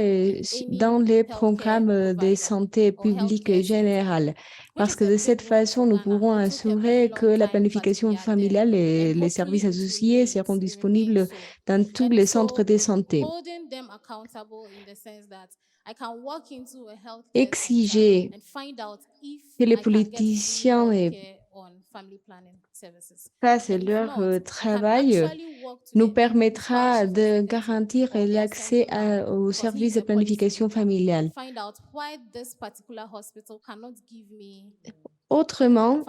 dans les programmes de santé publique générale, parce que de cette façon, nous pourrons assurer que la planification familiale et les services associés seront disponibles dans tous les centres de santé. Exiger que les politiciens fassent leur travail nous permettra de garantir l'accès aux services de planification familiale. Autrement,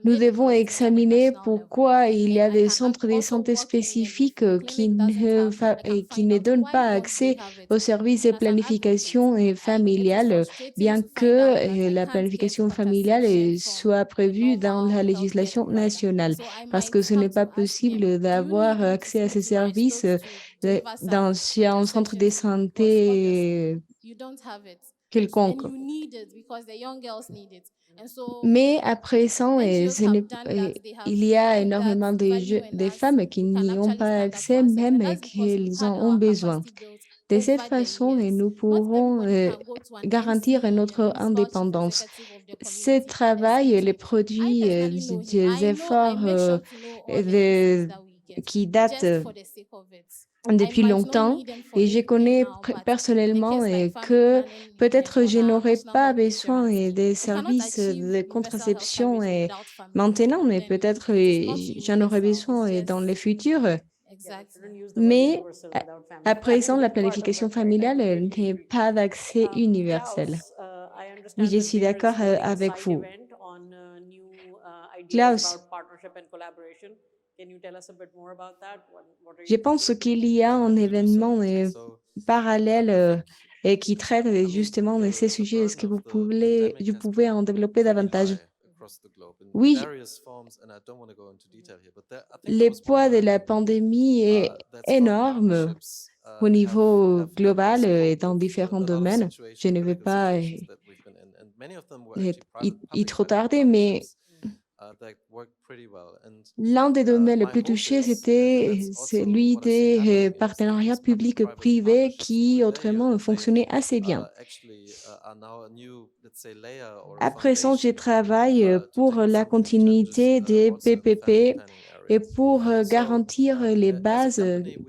nous devons examiner pourquoi il y a des centres de santé spécifiques qui ne donnent pas accès aux services de planification familiale, bien que la planification familiale soit prévue dans la législation nationale, parce que ce n'est pas possible d'avoir accès à ces services dans un centre de santé quelconque. Mais à présent, il y a énormément de femmes qui n'y ont pas accès, même qu'elles en ont besoin. De cette façon, nous pourrons garantir notre indépendance. Ce travail, les produits des efforts qui datent depuis longtemps, et je connais personnellement que peut-être je n'aurai pas besoin des services de contraception maintenant, mais peut-être j'en aurai besoin dans le futur. Mais à présent, la planification familiale n'est pas d'accès universel. Oui, je suis d'accord avec vous. Klaus, je pense qu'il y a un événement parallèle et qui traite justement de ces sujets. Est-ce que vous pouvez en développer davantage? Oui, le poids de la pandémie est énorme au niveau global et dans différents domaines. Je ne vais pas y trop tarder, mais l'un des domaines les plus touchés, c'était celui des partenariats publics-privés qui autrement fonctionnaient assez bien. À présent, je travaille pour la continuité des PPP et pour garantir les bases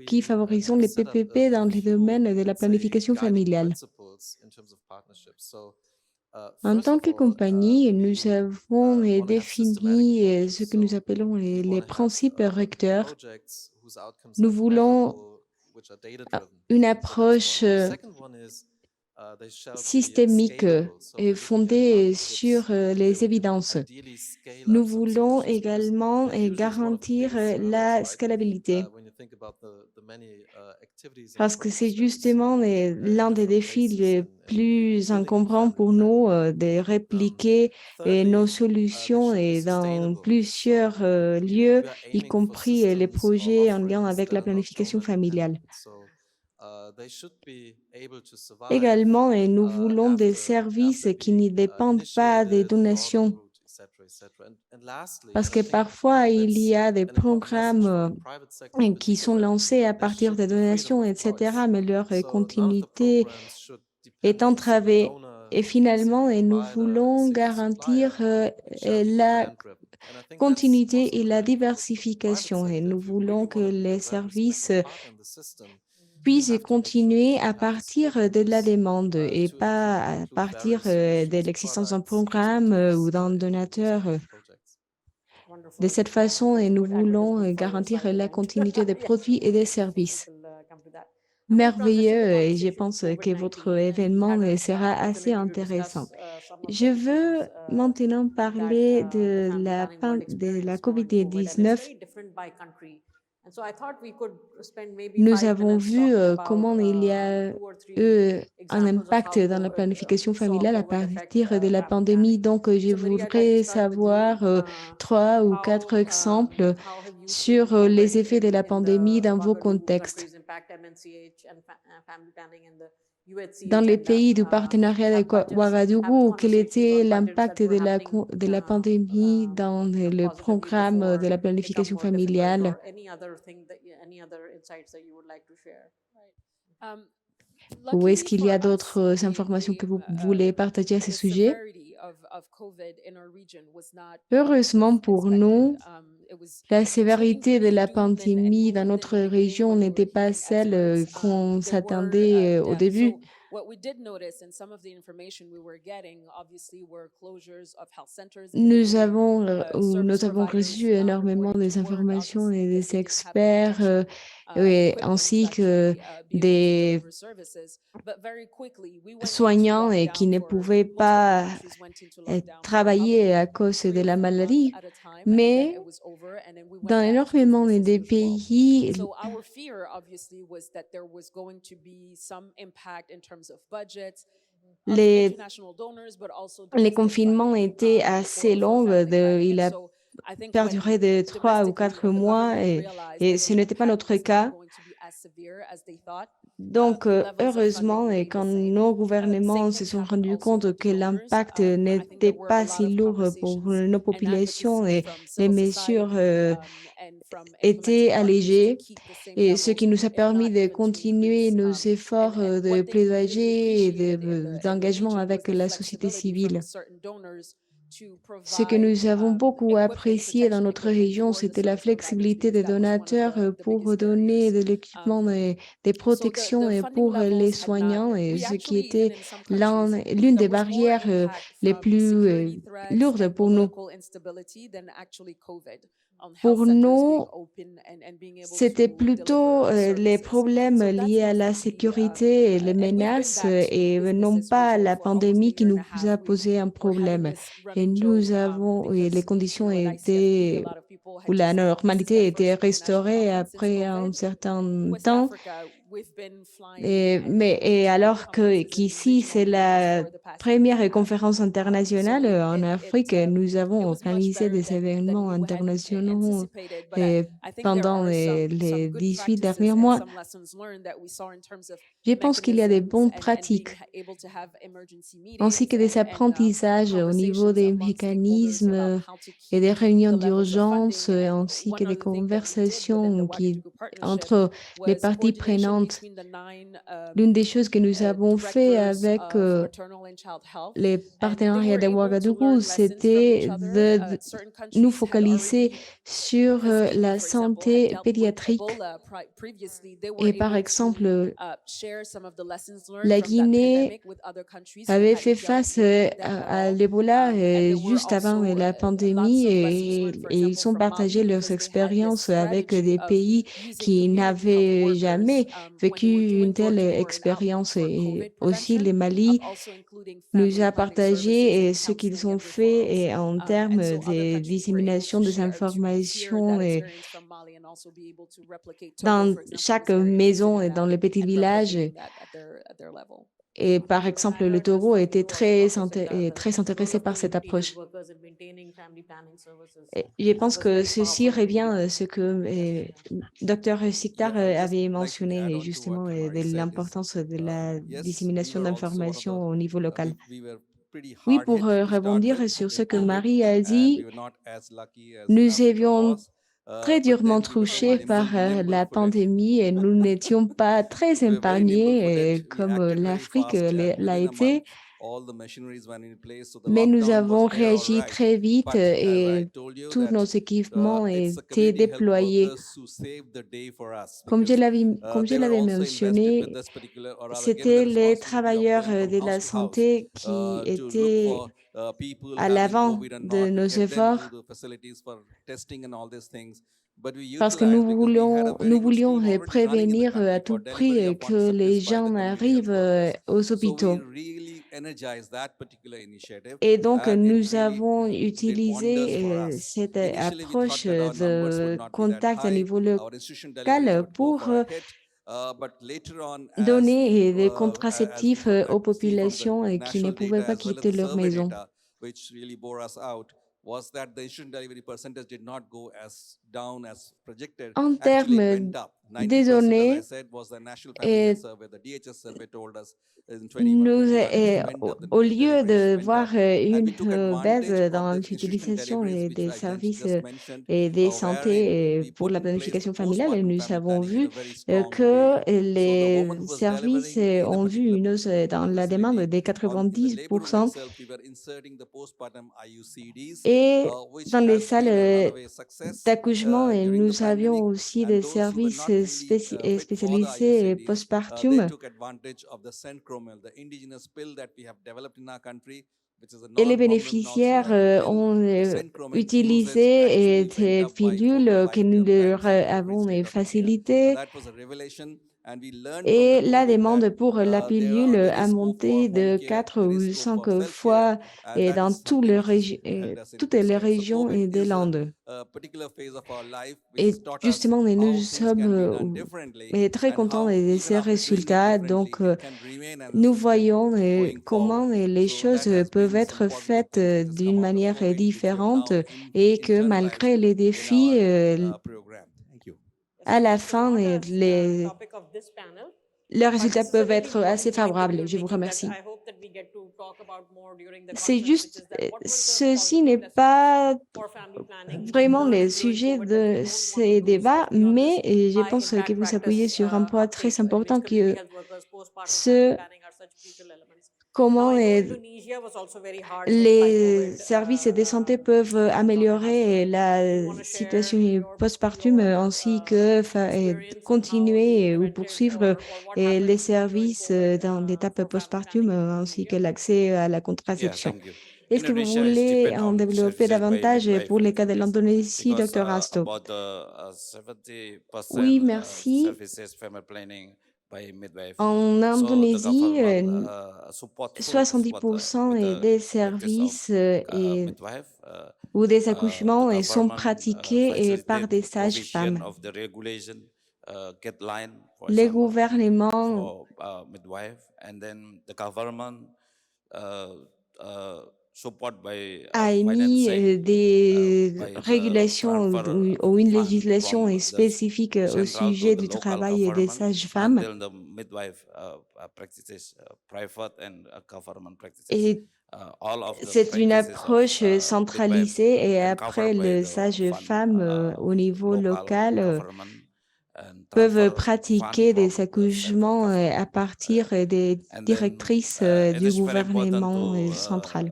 qui favorisent les PPP dans les domaines de la planification familiale. En tant que compagnie, nous avons défini ce que nous appelons les principes recteurs. Nous voulons une approche systémique et fondée sur les évidences. Nous voulons également garantir la scalabilité parce que c'est justement l'un des défis les plus encombrants pour nous de répliquer nos solutions dans plusieurs lieux, y compris les projets en lien avec la planification familiale. Également, nous voulons des services qui ne dépendent pas des donations. Parce que parfois, il y a des programmes qui sont lancés à partir des donations, etc., mais leur continuité est entravée. Et finalement, nous voulons garantir la continuité et la diversification. Et nous voulons que les services puissent continuer à partir de la demande et pas à partir de l'existence d'un programme ou d'un donateur. De cette façon, nous voulons garantir la continuité des produits et des services. Merveilleux, et je pense que votre événement sera assez intéressant. Je veux maintenant parler de la COVID-19. Nous avons vu comment il y a eu un impact dans la planification familiale à partir de la pandémie. Donc, je voudrais savoir 3 ou 4 exemples sur les effets de la pandémie dans vos contextes. Dans les pays du partenariat de Ouagadougou, quel était l'impact de la pandémie dans le programme de la planification familiale? Ou est-ce qu'il y a d'autres informations que vous voulez partager à ce sujet? Heureusement pour nous, la sévérité de la pandémie dans notre région n'était pas celle qu'on s'attendait au début. Nous avons reçu énormément des informations et des experts ainsi que des soignants qui ne pouvaient pas travailler à cause de la maladie. Mais dans énormément de pays, les confinements étaient assez longs. Il a perduré de 3 ou 4 mois et ce n'était pas notre cas. Donc, heureusement, quand nos gouvernements se sont rendus compte que l'impact n'était pas si lourd pour nos populations et les mesures étaient allégées, et ce qui nous a permis de continuer nos efforts de plaidoyer et d'engagement avec la société civile. Ce que nous avons beaucoup apprécié dans notre région, c'était la flexibilité des donateurs pour donner de l'équipement, des protections et pour les soignants, et ce qui était l'une des barrières les plus lourdes pour nous. Pour nous, c'était plutôt les problèmes liés à la sécurité et les menaces et non pas la pandémie qui nous a posé un problème. Et et les conditions étaient, où la normalité était restaurée après un certain temps. Et alors qu'ici, c'est la première conférence internationale en Afrique, nous avons organisé des événements internationaux pendant les 18 derniers mois. Je pense qu'il y a des bonnes pratiques ainsi que des apprentissages au niveau des mécanismes et des réunions d'urgence, ainsi que des conversations entre les parties prenantes. L'une des choses que nous avons fait avec les partenariats de Ouagadougou, c'était de nous focaliser sur la santé pédiatrique. Et par exemple, la Guinée avait fait face à l'Ebola juste avant la pandémie et ils ont partagé leurs expériences avec des pays qui n'avaient jamais vécu une telle expérience. Et aussi, le Mali nous a partagé ce qu'ils ont fait et en termes de dissémination des informations dans chaque maison et dans les petits villages. Et par exemple, le Togo était très intéressé par cette approche. Et je pense que ceci revient à ce que Dr. Siktar avait mentionné justement de l'importance de la dissémination d'informations au niveau local. Oui, pour rebondir sur ce que Marie a dit, nous avions très durement touchés par la pandémie et nous n'étions pas très épargnés comme l'Afrique l'a été. Mais nous avons réagi très vite et tous nos équipements étaient déployés. Comme je l'avais mentionné, c'était les travailleurs de la santé qui étaient à l'avant de nos efforts parce que nous voulions prévenir à tout prix que les gens arrivent aux hôpitaux. Et donc, nous avons utilisé cette approche de contact à niveau local pour donner des contraceptifs aux populations qui ne pouvaient pas quitter leur maison. En termes des données, au lieu de voir une baisse dans l'utilisation des services et des santé pour la planification familiale, nous avons vu que les services ont vu une hausse dans la demande de 90%. Et dans les salles d'accouchement, nous avions aussi des services spécialisés postpartum. Et les bénéficiaires ont utilisé des pilules que nous leur avons facilitées. Et la demande pour la pilule a monté de 4 ou 5 fois dans toutes les régions des Landes. Et justement, nous sommes très contents de ces résultats. Donc, nous voyons comment les choses peuvent être faites d'une manière différente et que malgré les défis, à la fin, les résultats peuvent être assez favorables. Je vous remercie. C'est juste, ceci n'est pas vraiment le sujet de ces débats, mais je pense que vous appuyez sur un point très important que comment les services de santé peuvent améliorer la situation postpartum ainsi que continuer ou poursuivre les services dans l'étape postpartum ainsi que l'accès à la contraception. Est-ce que vous Indonesia is voulez depend en on développer services by davantage pour le cas de midwifery l'Indonésie, because Dr. Asto? about 70% Oui, merci. services family planning by midwife. En So the Indonésie, government support full support 70% with des the practice of services midwife. ou des The accouchements sont government pratiqués par des facilitate provision sages-femmes. of the regulation guideline, for Les example, gouvernements for midwife, and then the government support by a émis financing des by the régulations transfer ou une fund législation from the spécifique au central to sujet the du local travail des government sages-femmes. until the midwife practices private and government practices. Et All of the c'est une practices approche of midwife centralisée et and après, covered by le the fund, sage-femme au niveau local local government and peuvent transfer fund pratiquer des from the central accouchements à government. partir des And then directrices it du is very important gouvernement to central.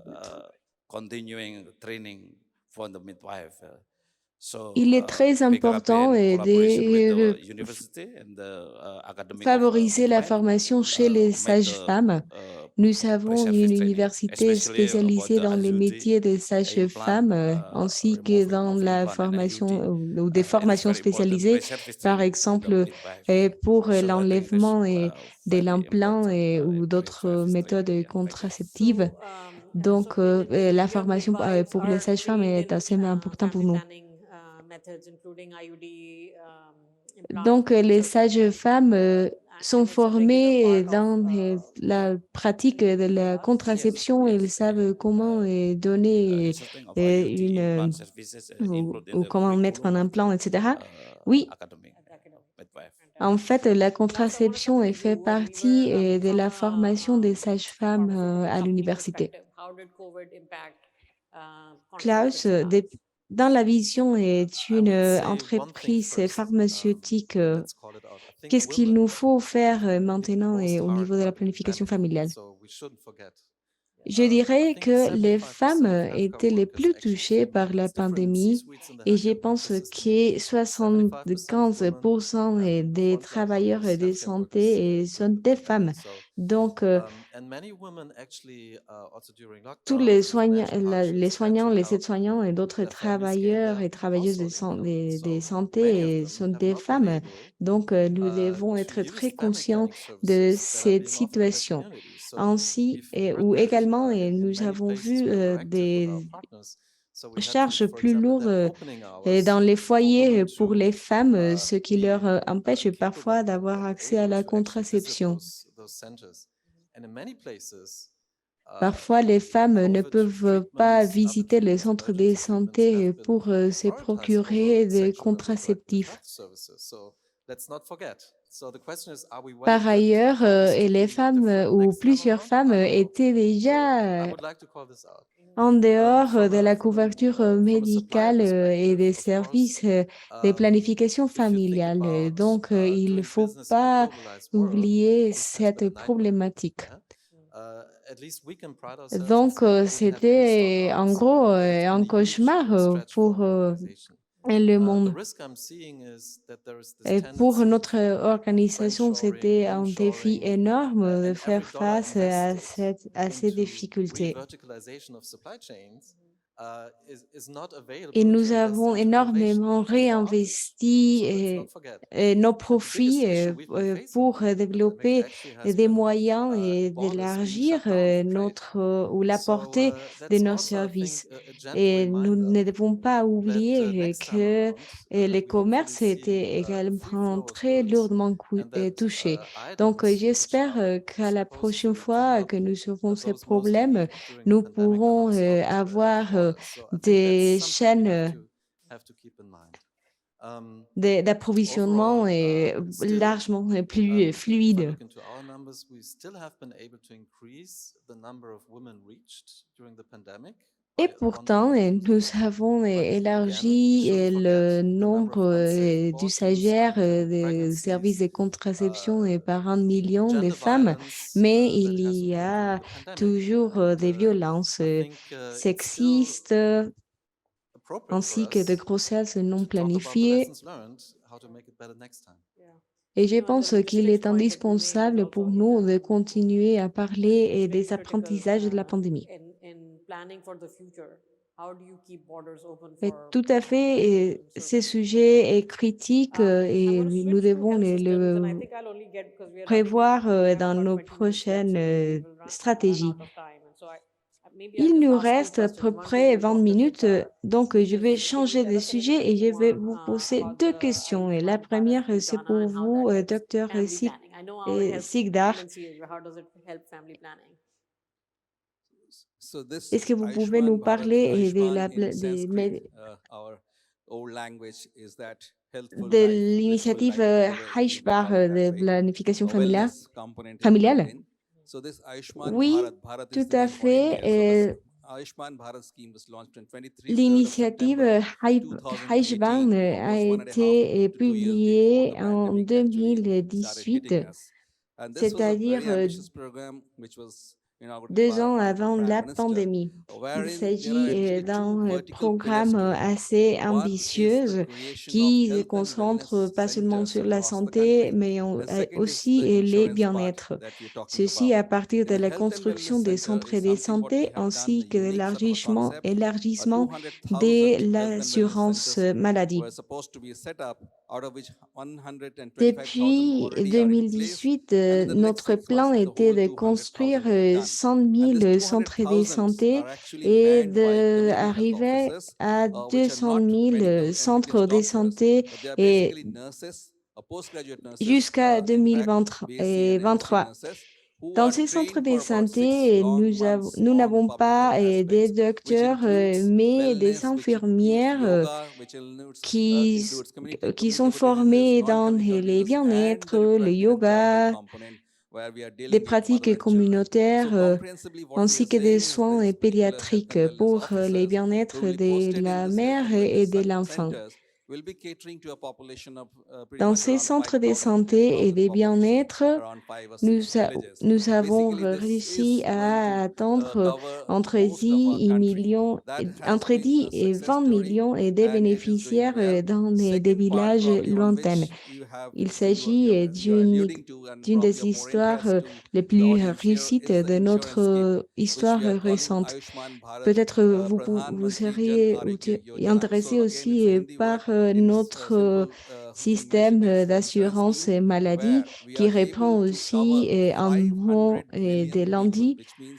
continuing training for the midwife. So Il est très important collaboration with de the university and the academic of favoriser la midwife formation chez les make the sages-femmes. Nous avons une pre-service training, université especially about spécialisée the dans les IUD, métiers des implant, sages-femmes, ainsi que removing dans of la implant and formation IUD. ou des It is formations very important spécialisées, pre-service par training to the exemple midwife. pour So I think it's l'enlèvement de very l'implant important ou d'autres pre-service méthodes training in midwife. contraceptives. Donc, la formation pour les sages-femmes est assez importante pour nous. Donc, les sages-femmes sont formées dans la pratique de la contraception. Ils savent comment donner Inserting of IUD implant services included ou the comment mettre un curriculum of implant, the, etc. Oui, academic midwife. en fait, la contraception fait partie de la formation des sages-femmes à l'université. Klaus, dans la vision est une entreprise pharmaceutique. Qu'est-ce qu'il nous faut faire maintenant et au niveau de la planification familiale? Je dirais que les femmes étaient les plus touchées par la pandémie et je pense que 75% des travailleurs de santé sont des femmes. Donc, tous les soignants, les aides-soignants et d'autres travailleurs et travailleuses de santé sont des femmes. Donc, nous devons être très conscients de cette situation. Ainsi, ou également, nous avons vu des charges plus lourdes dans les foyers pour les femmes, ce qui leur empêche parfois d'avoir accès à la contraception. Parfois, les femmes ne peuvent pas visiter les centres de santé pour se procurer des contraceptifs. Par ailleurs, et les femmes ou plusieurs femmes étaient déjà en dehors de la couverture médicale et des services de planification familiale. Donc, il ne faut pas oublier cette problématique. Donc, c'était en gros un cauchemar pour le monde. Et pour notre organisation, c'était un défi énorme de faire face à ces difficultés. Et nous avons énormément réinvesti nos profits pour développer des moyens et d'élargir ou la portée de nos services. Et nous ne devons pas oublier que les commerces étaient également très lourdement touchés. Donc, j'espère qu'à la prochaine fois que nous aurons ces problèmes, nous pourrons avoir des chaînes d'approvisionnement largement plus fluides. Et pourtant, nous avons élargi le nombre d'usagères des services de contraception par 1 million de femmes, mais il y a toujours des violences sexistes ainsi que de grossesses non planifiées. Et je pense qu'il est indispensable pour nous de continuer à parler des apprentissages de la pandémie. planning for the future, how do you keep borders open Et for tout à fait, et ces services? sujets est critique I'm et going to nous switch to devons health systems, and I le think I'll only get, because we are running, prévoir we have dans about nos 20 minutes left, prochaines so we will run stratégies. out of time. And so maybe I'll Il just nous ask two reste à peu questions. One près to 20 Dr. minutes, Siddharth. donc je Is, vais can you changer de tell us a little sujet bit et je vais more vous poser about deux the questions. Et la Ayushman première, Bharat c'est Yojana pour and how vous, that helps docteur family planning? I know how it helps Sigdar. pregnancy, but how does it help family planning? So this Est-ce que vous pouvez nous Ayushman Bharat, parler de Ayushman in des Sanskrit, our old language is that healthful de life, blissful l'initiative life, whatever we Haishbar call it de that way. planification A wellness component is built familiale? in. So this Ayushman Oui, Bharat, Bharat is tout the à name for India. So this fait. Ayushman Bharat scheme was launched on 23rd of L'initiative September Haishban 2018, a almost 1.5 été to 2 years before publiée the en pandemic actually started 2018, hitting us. And this was a c'est-à-dire very ambitious program which was inaugurated 2 ans by avant Prime la Minister, pandémie. Il wherein there are s'agit actually two d'un vertical pillars programme to it. assez One is the ambitieux creation of qui se health and concentre wellness pas seulement centers sur la across the santé, country. mais And the second is aussi the les insurance part bien-être. that we're talking Ceci à about. partir de In a la health and construction wellness des center centres is de something what we santé have done, ainsi a que unique sort of a concept. l'élargissement 200,000 de health and wellness l'assurance centers maladie. were supposed to be set up, out of which 125,000 Depuis already are in place. 2018, And in the next notre 6 months, plan the était whole de 200,000 construire will be done. 100 And this 000 centres de 200,000 santé are actually et manned by community health d'arriver officers, à which are 200 not 000 medical centres MBBS de doctors, santé but they are et basically nurses, postgraduate nurses, jusqu'à in fact, BSc and MSc 2023. nurses, who Dans are ces centres trained de for about 6 santé, long months nous on n'avons public pas health des aspects, which docteurs, includes mais des wellness, which includes infirmières yoga, which qui, includes community qui sont community wellness, formés dans non-clinical les wellness, and bien-être, the le reproductive and childbirth yoga, component, where we are des dealing with mother pratiques and children. So communautaires, comprehensively, what we are ainsi que des saying is soins this particular health and pédiatriques wellness pour les officers who bien-être will be de posted in la this health mère and wellness et de l'enfant. centers will be catering to a population of pretty Dans much ces around centres de 5,000 to santé et 10,000 de population, bien-être, around 5 or 6 villages. nous avons Basically, this réussi is going à to atteindre cover entre most of our 10 country. millions, That has entre been 10 a et success 20 story, millions et des and it is doing bénéficiaires well. dans des Second part, villages probably on lointains. which you have Il you're s'agit alluding to, and d'une probably des of more histoires interest to les the plus audience here, réussites is the de insurance scheme, notre which histoire we are calling récente. Ayushman Bharat Peut-être Pradhan vous Mantri Jan seriez Arogya Yojana. intéressé So again, it's a aussi Hindi word par in notre simple English. système It is the insurance d'assurance scheme maladie where we qui are able reprend to cover aussi un mot 500 des million people, lundis which means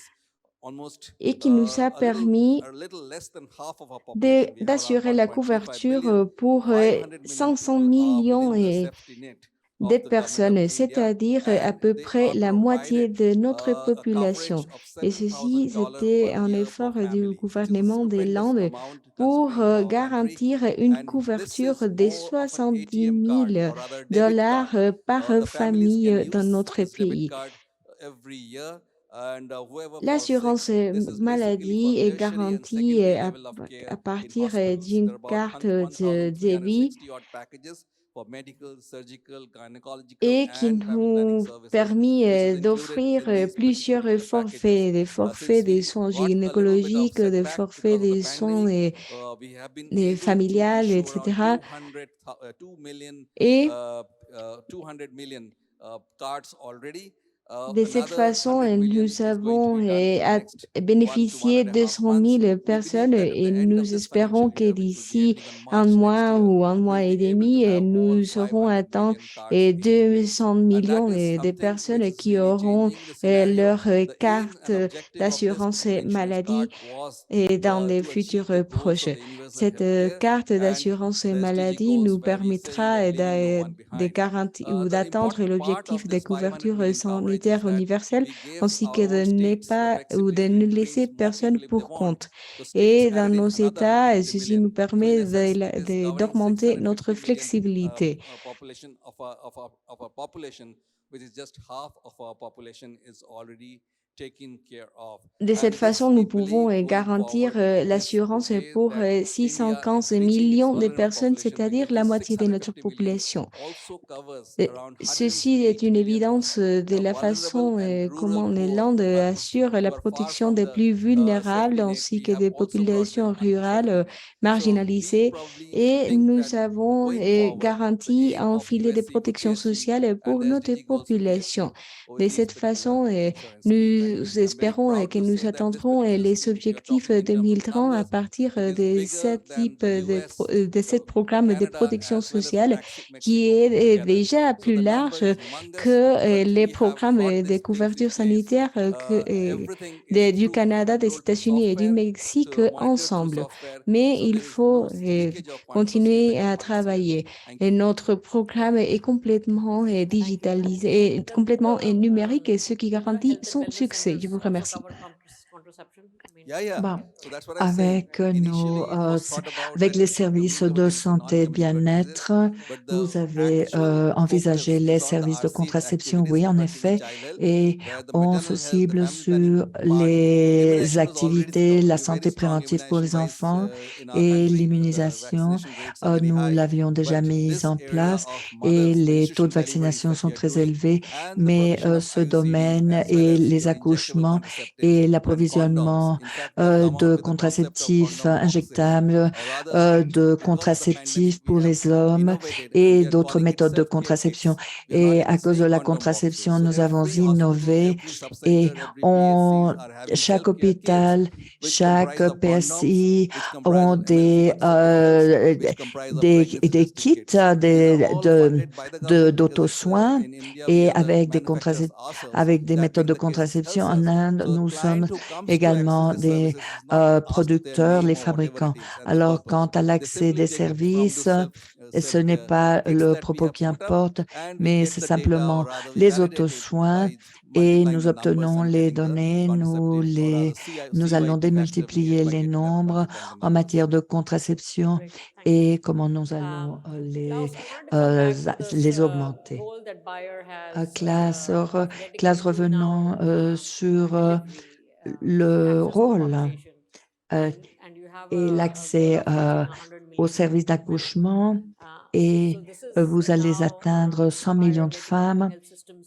almost et qui nous a permis a little less than half of our population. We have around d'assurer la 1.35 billion. couverture pour 500 million 500 people are millions within the safety net de of the government of personnes, India, c'est-à-dire à and peu they près are la moitié provided de notre a coverage population. of Et ceci, $7,000 c'était per un year per effort du family, which is a gouvernement des stupendous Landes amount pour considering our country. garantir une And this couverture is de more of an 70 ATM card, 000 or rather debit dollars card. par The families can famille dans use notre this debit pays. card every year, and whoever falls sick, L'assurance this is basically for maladie est tertiary and garantie secondary level of à care in partir hospitals. d'une There are about carte de vie 1,360 odd packages for medical, surgical, gynecological, et qui and family planning nous services, permet which is included d'offrir in these plusieurs particular packages. forfaits, des forfaits Since des we soins got a little bit of gynécologiques, des setback forfaits because of the des soins pandemic, we have been des able to familiales, issue around etc. 2 million, Et 200 million cards already. de cette Another façon, 100 million nous is going to avons be done in the next 1 to bénéficié 1.5 200 months. 000 We personnes believe that at et the end nous of this financial espérons que year, which will be d'ici ending on un March next mois year, ou un we'll mois et be able to demi, have all nous aurons 500 atteint million cards in place. 200 And that millions is de something which personnes is qui really auront changing the scenario. leur The aim carte and objective of this d'assurance particular insurance maladie card was et dans les to achieve futurs the goals proches. of the universal Cette healthcare carte and d'assurance the SDG maladie goals, nous where we are saying permettra that leaving no one de behind. garantir ou The d'atteindre important part l'objectif of de this 500 couverture million coverage is sanitaire that universelle, we give ainsi que our own de ne states the pas ou de flexibility ne to laisser increase more personne people if they pour want. compte. The states Et dans added in nos another États, 150 ceci million. nous So in permet essence, it is covering d'augmenter notre 650 million flexibilité. population of our population, which is just half of our population is already taken care of. De cette And this, façon, we nous pouvons believe, going garantir forward, is the l'assurance way pour that India 615 is reaching its millions de vulnerable personnes, population, c'est-à-dire because la this moitié de notre 650 million population. also covers Euh, around Ceci est 108 une million évidence de la vulnerable façon and rural comment les poor Landes mothers assurent la who are far protection from des the plus vulnérables safety net. ainsi We que have des also brought them populations under safety rurales net. So we marginalisées. probably Et think that nous avons going forward, the garanti aim un of filet de USC, protection PSC sociale and pour the notre SDG goals will be population. achieved with De these cette particular façon, insurance scheme. nous nous espérons et que nous atteindrons les objectifs 2030 à partir de cette programme de protection sociale qui est déjà plus large que les programmes de couverture sanitaire du Canada, des États-Unis et du Mexique ensemble. Mais il faut continuer à travailler. Et notre programme est complètement digitalisé, complètement numérique, et ce qui garantit son succès. Je vous remercie. Bon, avec avec les services de santé et de bien-être, vous avez envisagé les services de contraception, oui, en effet, et on se cible sur les activités, la santé préventive pour les enfants et l'immunisation. Nous l'avions déjà mise en place et les taux de vaccination sont très élevés, mais ce domaine et les accouchements et l'approvisionnement de contraceptifs injectables, de contraceptifs pour les hommes et d'autres méthodes de contraception. Et à cause de la contraception, nous avons innové et chaque hôpital, chaque PSI ont des kits d'auto-soins et avec des méthodes de contraception. En Inde, nous sommes également des producteurs, les fabricants. Alors, quant à l'accès des services, ce n'est pas le propos qui importe, mais c'est simplement les autosoins et nous obtenons les données, nous allons démultiplier les nombres en matière de contraception et comment nous allons les augmenter. Classe, revenant sur le rôle et l'accès aux services d'accouchement et vous allez atteindre 100 millions de femmes.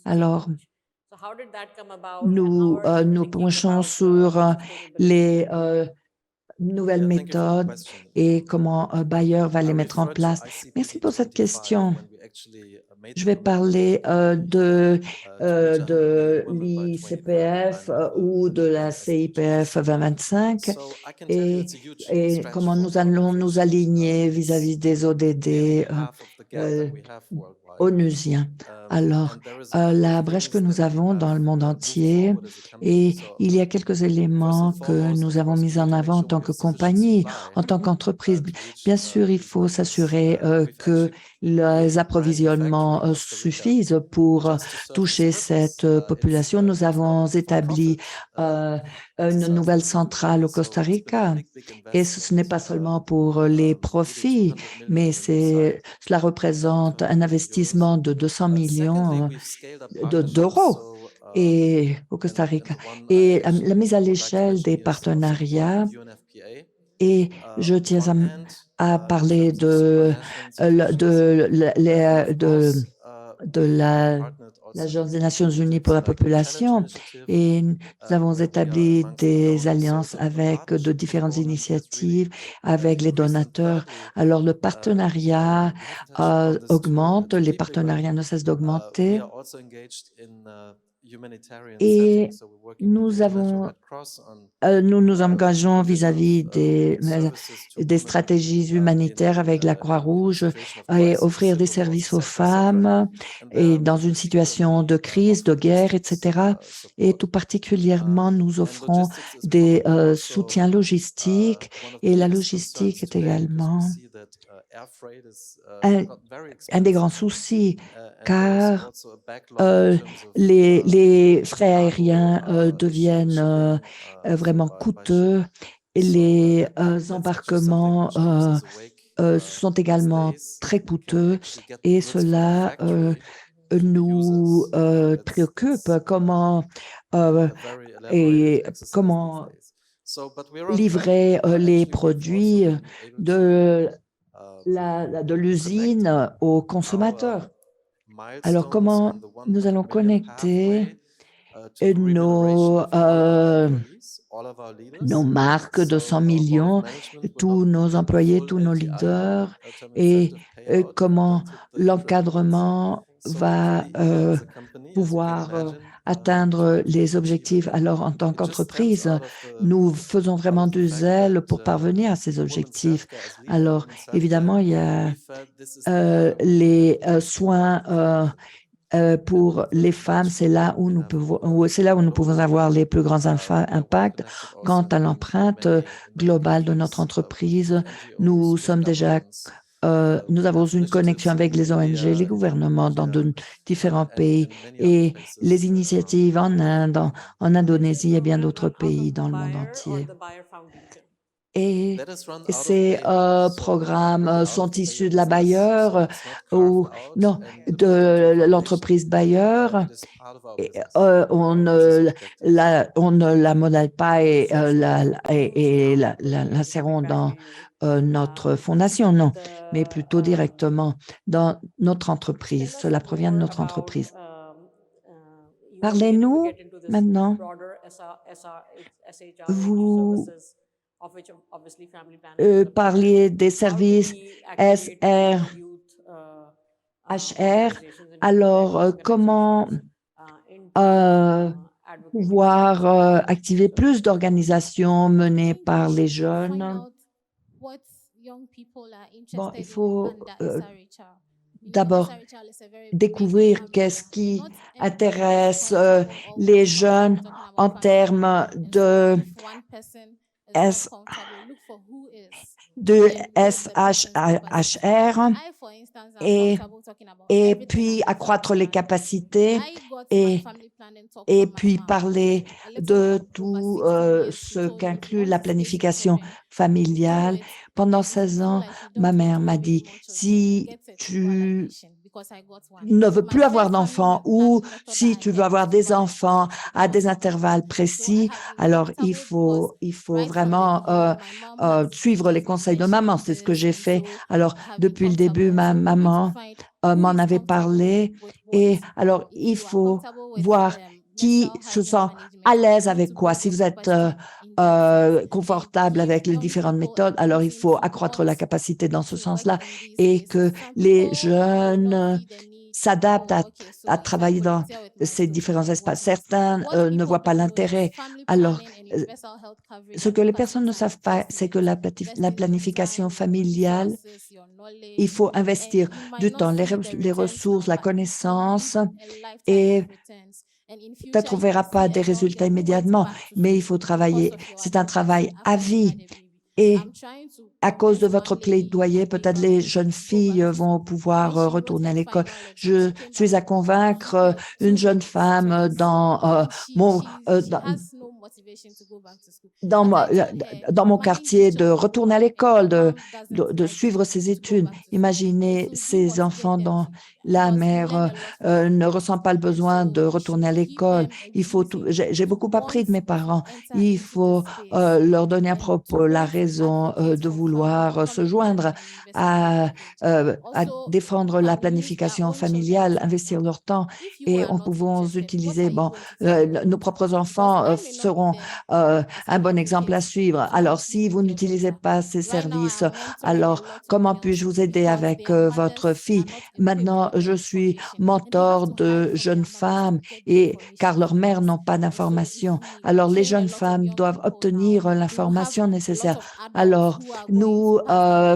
Alors, nous nous penchons sur les nouvelles méthodes et comment Bayer va les mettre en place. Merci pour cette question. Je vais parler de l'ICPF ou de la CIPF 2025 et comment nous allons nous aligner vis-à-vis des ODD onusiens. Alors, la brèche que nous avons dans le monde entier, et il y a quelques éléments que nous avons mis en avant en tant que compagnie, en tant qu'entreprise. Bien sûr, il faut s'assurer que les approvisionnements suffisent pour toucher cette population. Nous avons établi une nouvelle centrale au Costa Rica et ce n'est pas seulement pour les profits, mais cela représente un investissement de 200 millions d'euros et au Costa Rica. Et la mise à l'échelle des partenariats, et je tiens à parler de l'Agence des Nations Unies pour la population et nous avons établi des alliances avec de différentes initiatives, avec les donateurs. Alors, le partenariat augmente, les partenariats ne cessent d'augmenter. Et nous nous engageons vis-à-vis des stratégies humanitaires avec la Croix-Rouge et offrir des services aux femmes et dans une situation de crise, de guerre, etc. Et tout particulièrement, nous offrons des soutiens logistiques et la logistique est également un des grands soucis car les frais aériens deviennent vraiment coûteux. Les embarquements sont également très coûteux et cela nous préoccupe. Comment livrer les produits de l'usine aux consommateurs. Alors, comment nous allons connecter nos marques de 100 millions, tous nos employés, tous nos leaders, et comment l'encadrement va pouvoir atteindre les objectifs. Alors, en tant qu'entreprise, nous faisons vraiment du zèle pour parvenir à ces objectifs. Alors, évidemment, il y a les soins pour les femmes, c'est là où nous pouvons avoir les plus grands impacts. Quant à l'empreinte globale de notre entreprise, nous avons une connexion avec les ONG, les gouvernements dans de différents pays et les initiatives en Inde, en Indonésie et bien d'autres pays dans le monde entier. Et ces programmes sont issus de la Bayer ou non, de l'entreprise Bayer. Et, on ne la modèle pas et l'insérons dans notre fondation, non, mais plutôt directement dans notre entreprise. Cela provient de notre entreprise. Parlez-nous maintenant. Vous parliez des services SRHR. Alors, comment pouvoir activer plus d'organisations menées par les jeunes? Bon, il faut d'abord découvrir qu'est-ce qui intéresse les jeunes en termes de SHR et puis accroître les capacités et puis parler de tout ce qu'inclut la planification familiale. Pendant 16 ans, ma mère m'a dit, si tu ne veux plus avoir d'enfants ou si tu veux avoir des enfants à des intervalles précis, alors il faut vraiment suivre les conseils de maman. C'est ce que j'ai fait. Alors, depuis le début, ma maman m'en avait parlé et alors il faut voir qui se sent à l'aise avec quoi. Si vous êtes confortable avec les différentes méthodes, alors il faut accroître la capacité dans ce sens-là et que les jeunes s'adaptent à travailler dans ces différents espaces. Certains ne voient pas l'intérêt. Alors, ce que les personnes ne savent pas, c'est que la planification familiale, il faut investir du temps, les ressources, la connaissance et peut-être on ne verra pas des résultats immédiatement, mais il faut travailler. C'est un travail à vie. Et à cause de votre plaidoyer, peut-être les jeunes filles vont pouvoir retourner à l'école. Je suis à convaincre une jeune femme dans mon quartier de retourner à l'école, de suivre ses études. Imaginez ces enfants dont la mère ne ressent pas le besoin de retourner à l'école. J'ai beaucoup appris de mes parents. Il faut leur donner à propos la raison de vouloir se joindre à défendre la planification familiale, investir leur temps et on pouvons utiliser, nos propres enfants seront un bon exemple à suivre. Alors, si vous n'utilisez pas ces services, alors comment puis-je vous aider avec votre fille? Maintenant, je suis mentor de jeunes femmes car leurs mères n'ont pas d'informations. Alors, les jeunes femmes doivent obtenir l'information nécessaire. Alors, nous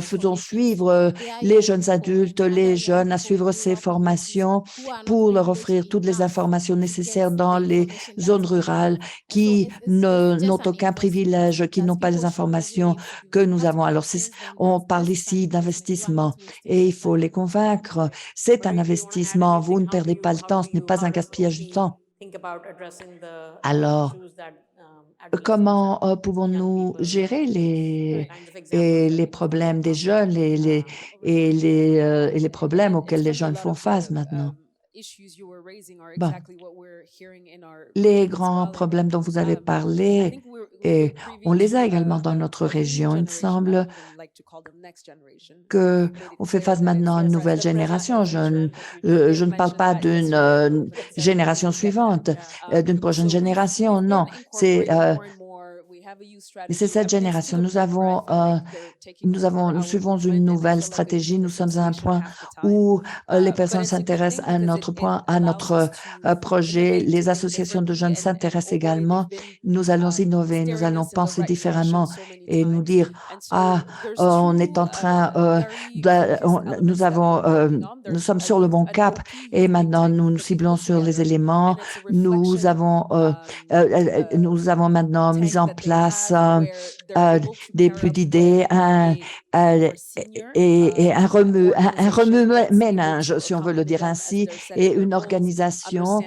faisons suivre les jeunes adultes, les jeunes à suivre ces formations pour leur offrir toutes les informations nécessaires dans les zones rurales qui n'ont aucun privilège, qui n'ont pas les informations que nous avons. Alors, on parle ici d'investissement et il faut les convaincre. C'est un investissement. Vous ne perdez pas le temps. Ce n'est pas un gaspillage du temps. Alors, comment pouvons-nous gérer les problèmes des jeunes et les problèmes auxquels les jeunes font face maintenant? Bon. Les grands problèmes dont vous avez parlé, et on les a également dans notre région. Il semble qu'on fait face maintenant à une nouvelle génération. Je ne parle pas d'une génération suivante, d'une prochaine génération, non. Et c'est cette génération. Nous suivons une nouvelle stratégie. Nous sommes à un point où les personnes s'intéressent à notre projet. Les associations de jeunes s'intéressent également. Nous allons innover, nous allons penser différemment et nous dire, on est en train nous sommes sur le bon cap et maintenant nous nous ciblons sur les éléments. Nous avons maintenant mis en place des plus d'idées, et un remue-ménage, si on veut le dire ainsi, et une organisation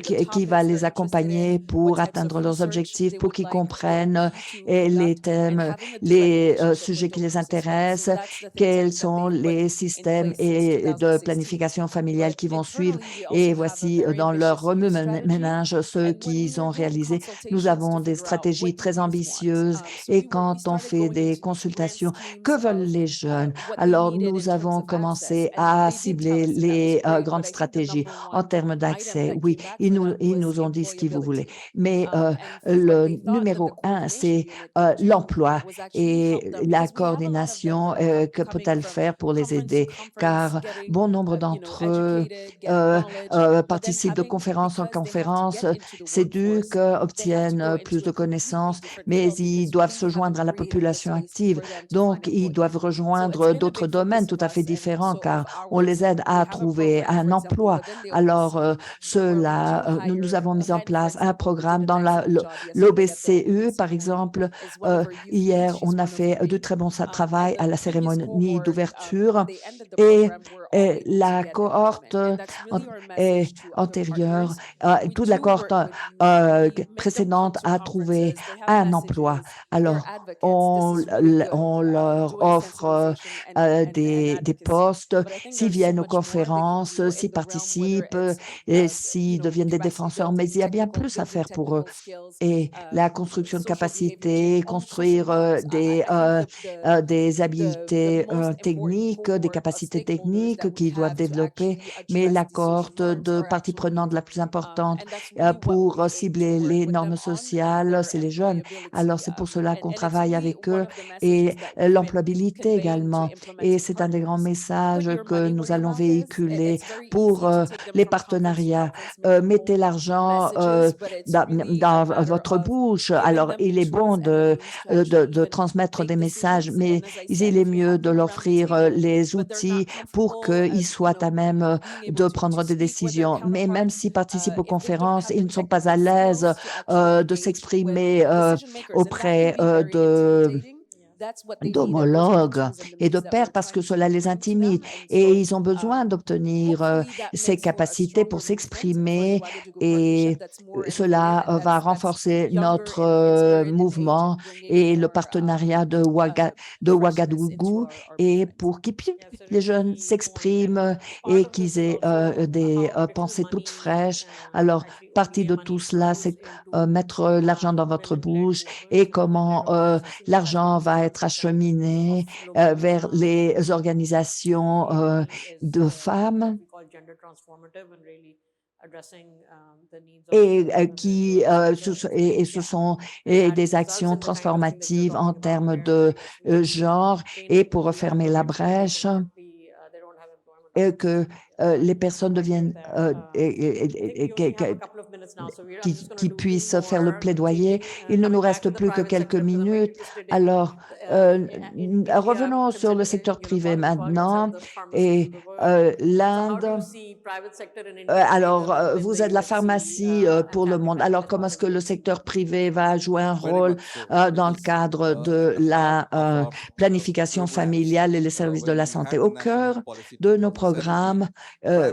qui va les accompagner pour atteindre leurs objectifs, pour qu'ils comprennent les thèmes, les sujets qui les intéressent, quels sont les systèmes et de planification familiale qui vont suivre. Et voici dans leur remue-ménage ceux qu'ils ont réalisé. Nous avons des stratégies très ambitieuses et quand on fait des consultations, que veulent les jeunes? Alors, nous avons commencé à cibler les grandes stratégies en termes d'accès. Oui, ils nous ont dit ce qu'ils voulaient. Mais le numéro 1, c'est l'emploi et la coordination. Que peut-elle faire pour les aider? Car bon nombre d'entre eux participent de conférence en conférence, s'éduquent, obtiennent plus de connaissances, mais ils doivent se joindre à la population active. Donc, ils doivent rejoindre d'autres domaines tout à fait différents car on les aide à trouver un emploi. Alors, nous avons mis en place un programme dans l'OBCE, par exemple. Hier, on a fait de très bon travail à la cérémonie d'ouverture et la cohorte antérieure, toute la cohorte précédente a trouvé un emploi. Alors, on leur offre des postes, s'ils viennent aux conférences, s'ils participent et s'ils deviennent des défenseurs, mais il y a bien plus à faire pour eux. Et la construction de capacités, construire des habiletés techniques, des capacités techniques qu'ils doivent développer, mais la cohorte de parties prenantes la plus importante pour cibler les normes sociales, c'est les jeunes. Alors, c'est pour cela qu'on travaille avec eux et l'employabilité également. Et c'est un des grands messages que nous allons véhiculer pour les partenariats. Mettez l'argent dans votre bouche. Alors, il est bon de transmettre des messages, mais il est mieux de leur offrir les outils pour qu'ils soient à même de prendre des décisions. Mais même s'ils participent aux conférences, ils ne sont pas à l'aise de s'exprimer auprès d'homologues et de pairs parce que cela les intimide et ils ont besoin d'obtenir ces capacités pour s'exprimer et cela va renforcer notre mouvement et le partenariat de Ouagadougou et pour que les jeunes s'expriment et qu'ils aient des pensées toutes fraîches. Alors, partie de tout cela, c'est mettre l'argent dans votre bouche et comment l'argent va être acheminé vers les organisations de femmes et ce sont des actions transformatives en termes de genre et pour refermer la brèche et que les personnes deviennent qui puissent faire le plaidoyer. Il ne nous reste plus que quelques minutes. Alors, revenons sur le secteur privé maintenant et l'Inde. Alors, vous êtes la pharmacie pour le monde. Alors, comment est-ce que le secteur privé va jouer un rôle dans le cadre de la planification familiale et les services de la santé? Au cœur de nos programmes,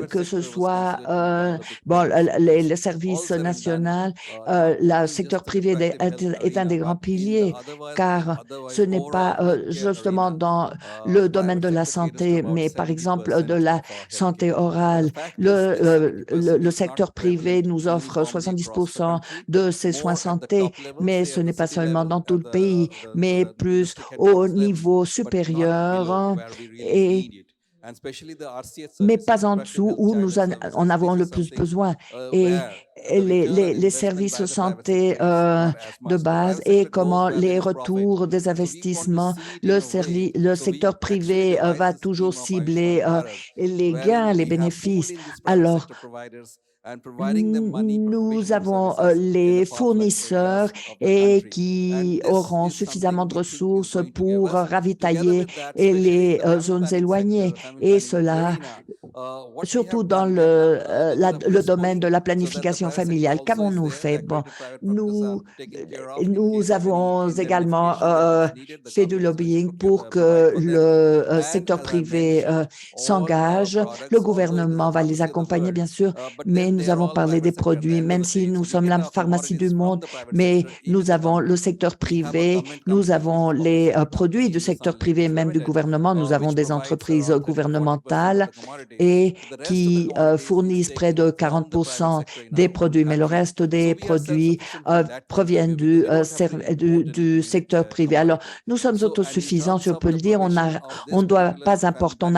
que ce soit les services nationaux, le secteur privé est un des grands piliers, car ce n'est pas justement dans le domaine de la santé, mais par exemple de la santé orale. Le secteur privé nous offre 70% de ses soins santé, mais ce n'est pas seulement dans tout le pays, mais plus au niveau supérieur et mais pas en dessous où nous en avons le plus besoin. Et les services de santé de base et comment les retours des investissements, le secteur privé va toujours cibler les gains, les bénéfices. Alors, nous avons les fournisseurs et qui auront suffisamment de ressources pour ravitailler les zones éloignées. Et cela, surtout dans le domaine de la planification familiale. Qu'avons-nous fait? Bon, nous avons également fait du lobbying pour que le secteur privé s'engage. Le gouvernement va les accompagner, bien sûr, mais nous avons parlé des produits, même si nous sommes la pharmacie du monde, mais nous avons le secteur privé, nous avons les produits du secteur privé, même du gouvernement, nous avons des entreprises gouvernementales et qui fournissent près de 40% des produits, mais le reste des produits proviennent du secteur privé. Alors, nous sommes autosuffisants, je peux le dire, on n'a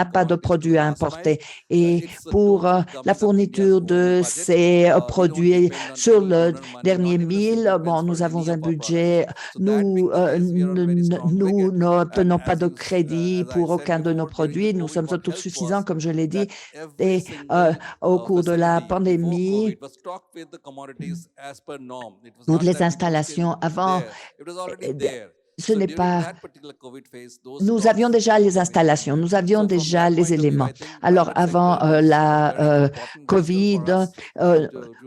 pas de produits à importer. Et pour la fourniture de ces produits sur le dernier 1000, bon, nous avons un budget, nous n'obtenons pas de crédit pour aucun de nos produits, nous sommes autosuffisants, comme je l'ai dit, et au cours de la pandémie, toutes les installations avant, ce n'est pas... Nous avions déjà les installations, nous avions déjà les éléments. Alors, avant la COVID,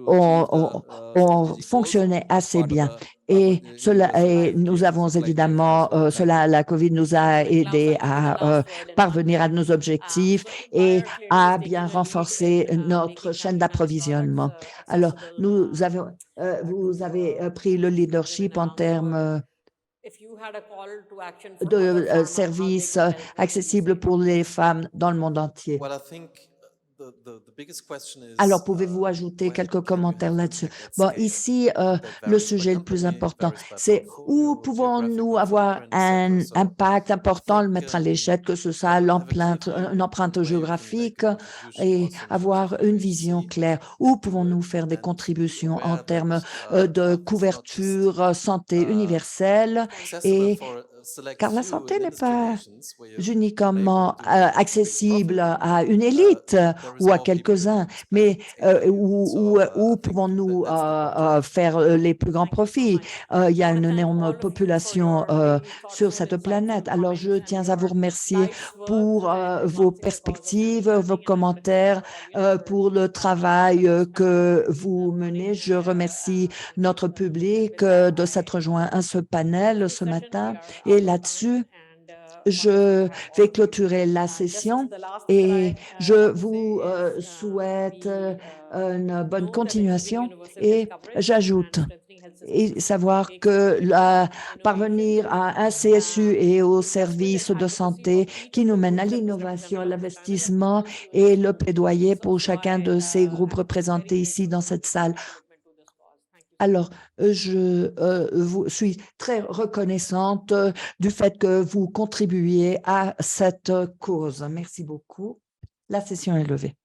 on fonctionnait assez bien. Et nous avons évidemment, la COVID nous a aidé à parvenir à nos objectifs et à bien renforcer notre chaîne d'approvisionnement. Alors, vous avez pris le leadership en termes de services accessibles pour les femmes dans le monde entier. Alors, pouvez-vous ajouter quelques commentaires là-dessus? Bon, ici, le sujet le plus important, c'est où pouvons-nous avoir un impact important, le mettre à l'échelle, que ce soit une empreinte géographique et avoir une vision claire. Où pouvons-nous faire des contributions en termes de couverture santé universelle car la santé n'est pas uniquement accessible à une élite ou à quelques-uns, mais où pouvons-nous faire les plus grands profits? Il y a une énorme population sur cette planète. Alors, je tiens à vous remercier pour vos perspectives, vos commentaires, pour le travail que vous menez. Je remercie notre public de s'être joint à ce panel ce matin. Et là-dessus, je vais clôturer la session et je vous souhaite une bonne continuation et j'ajoute et savoir que parvenir à un CSU et aux services de santé qui nous mènent à l'innovation, à l'investissement et le plaidoyer pour chacun de ces groupes représentés ici dans cette salle. Alors, je vous suis très reconnaissante du fait que vous contribuiez à cette cause. Merci beaucoup. La session est levée.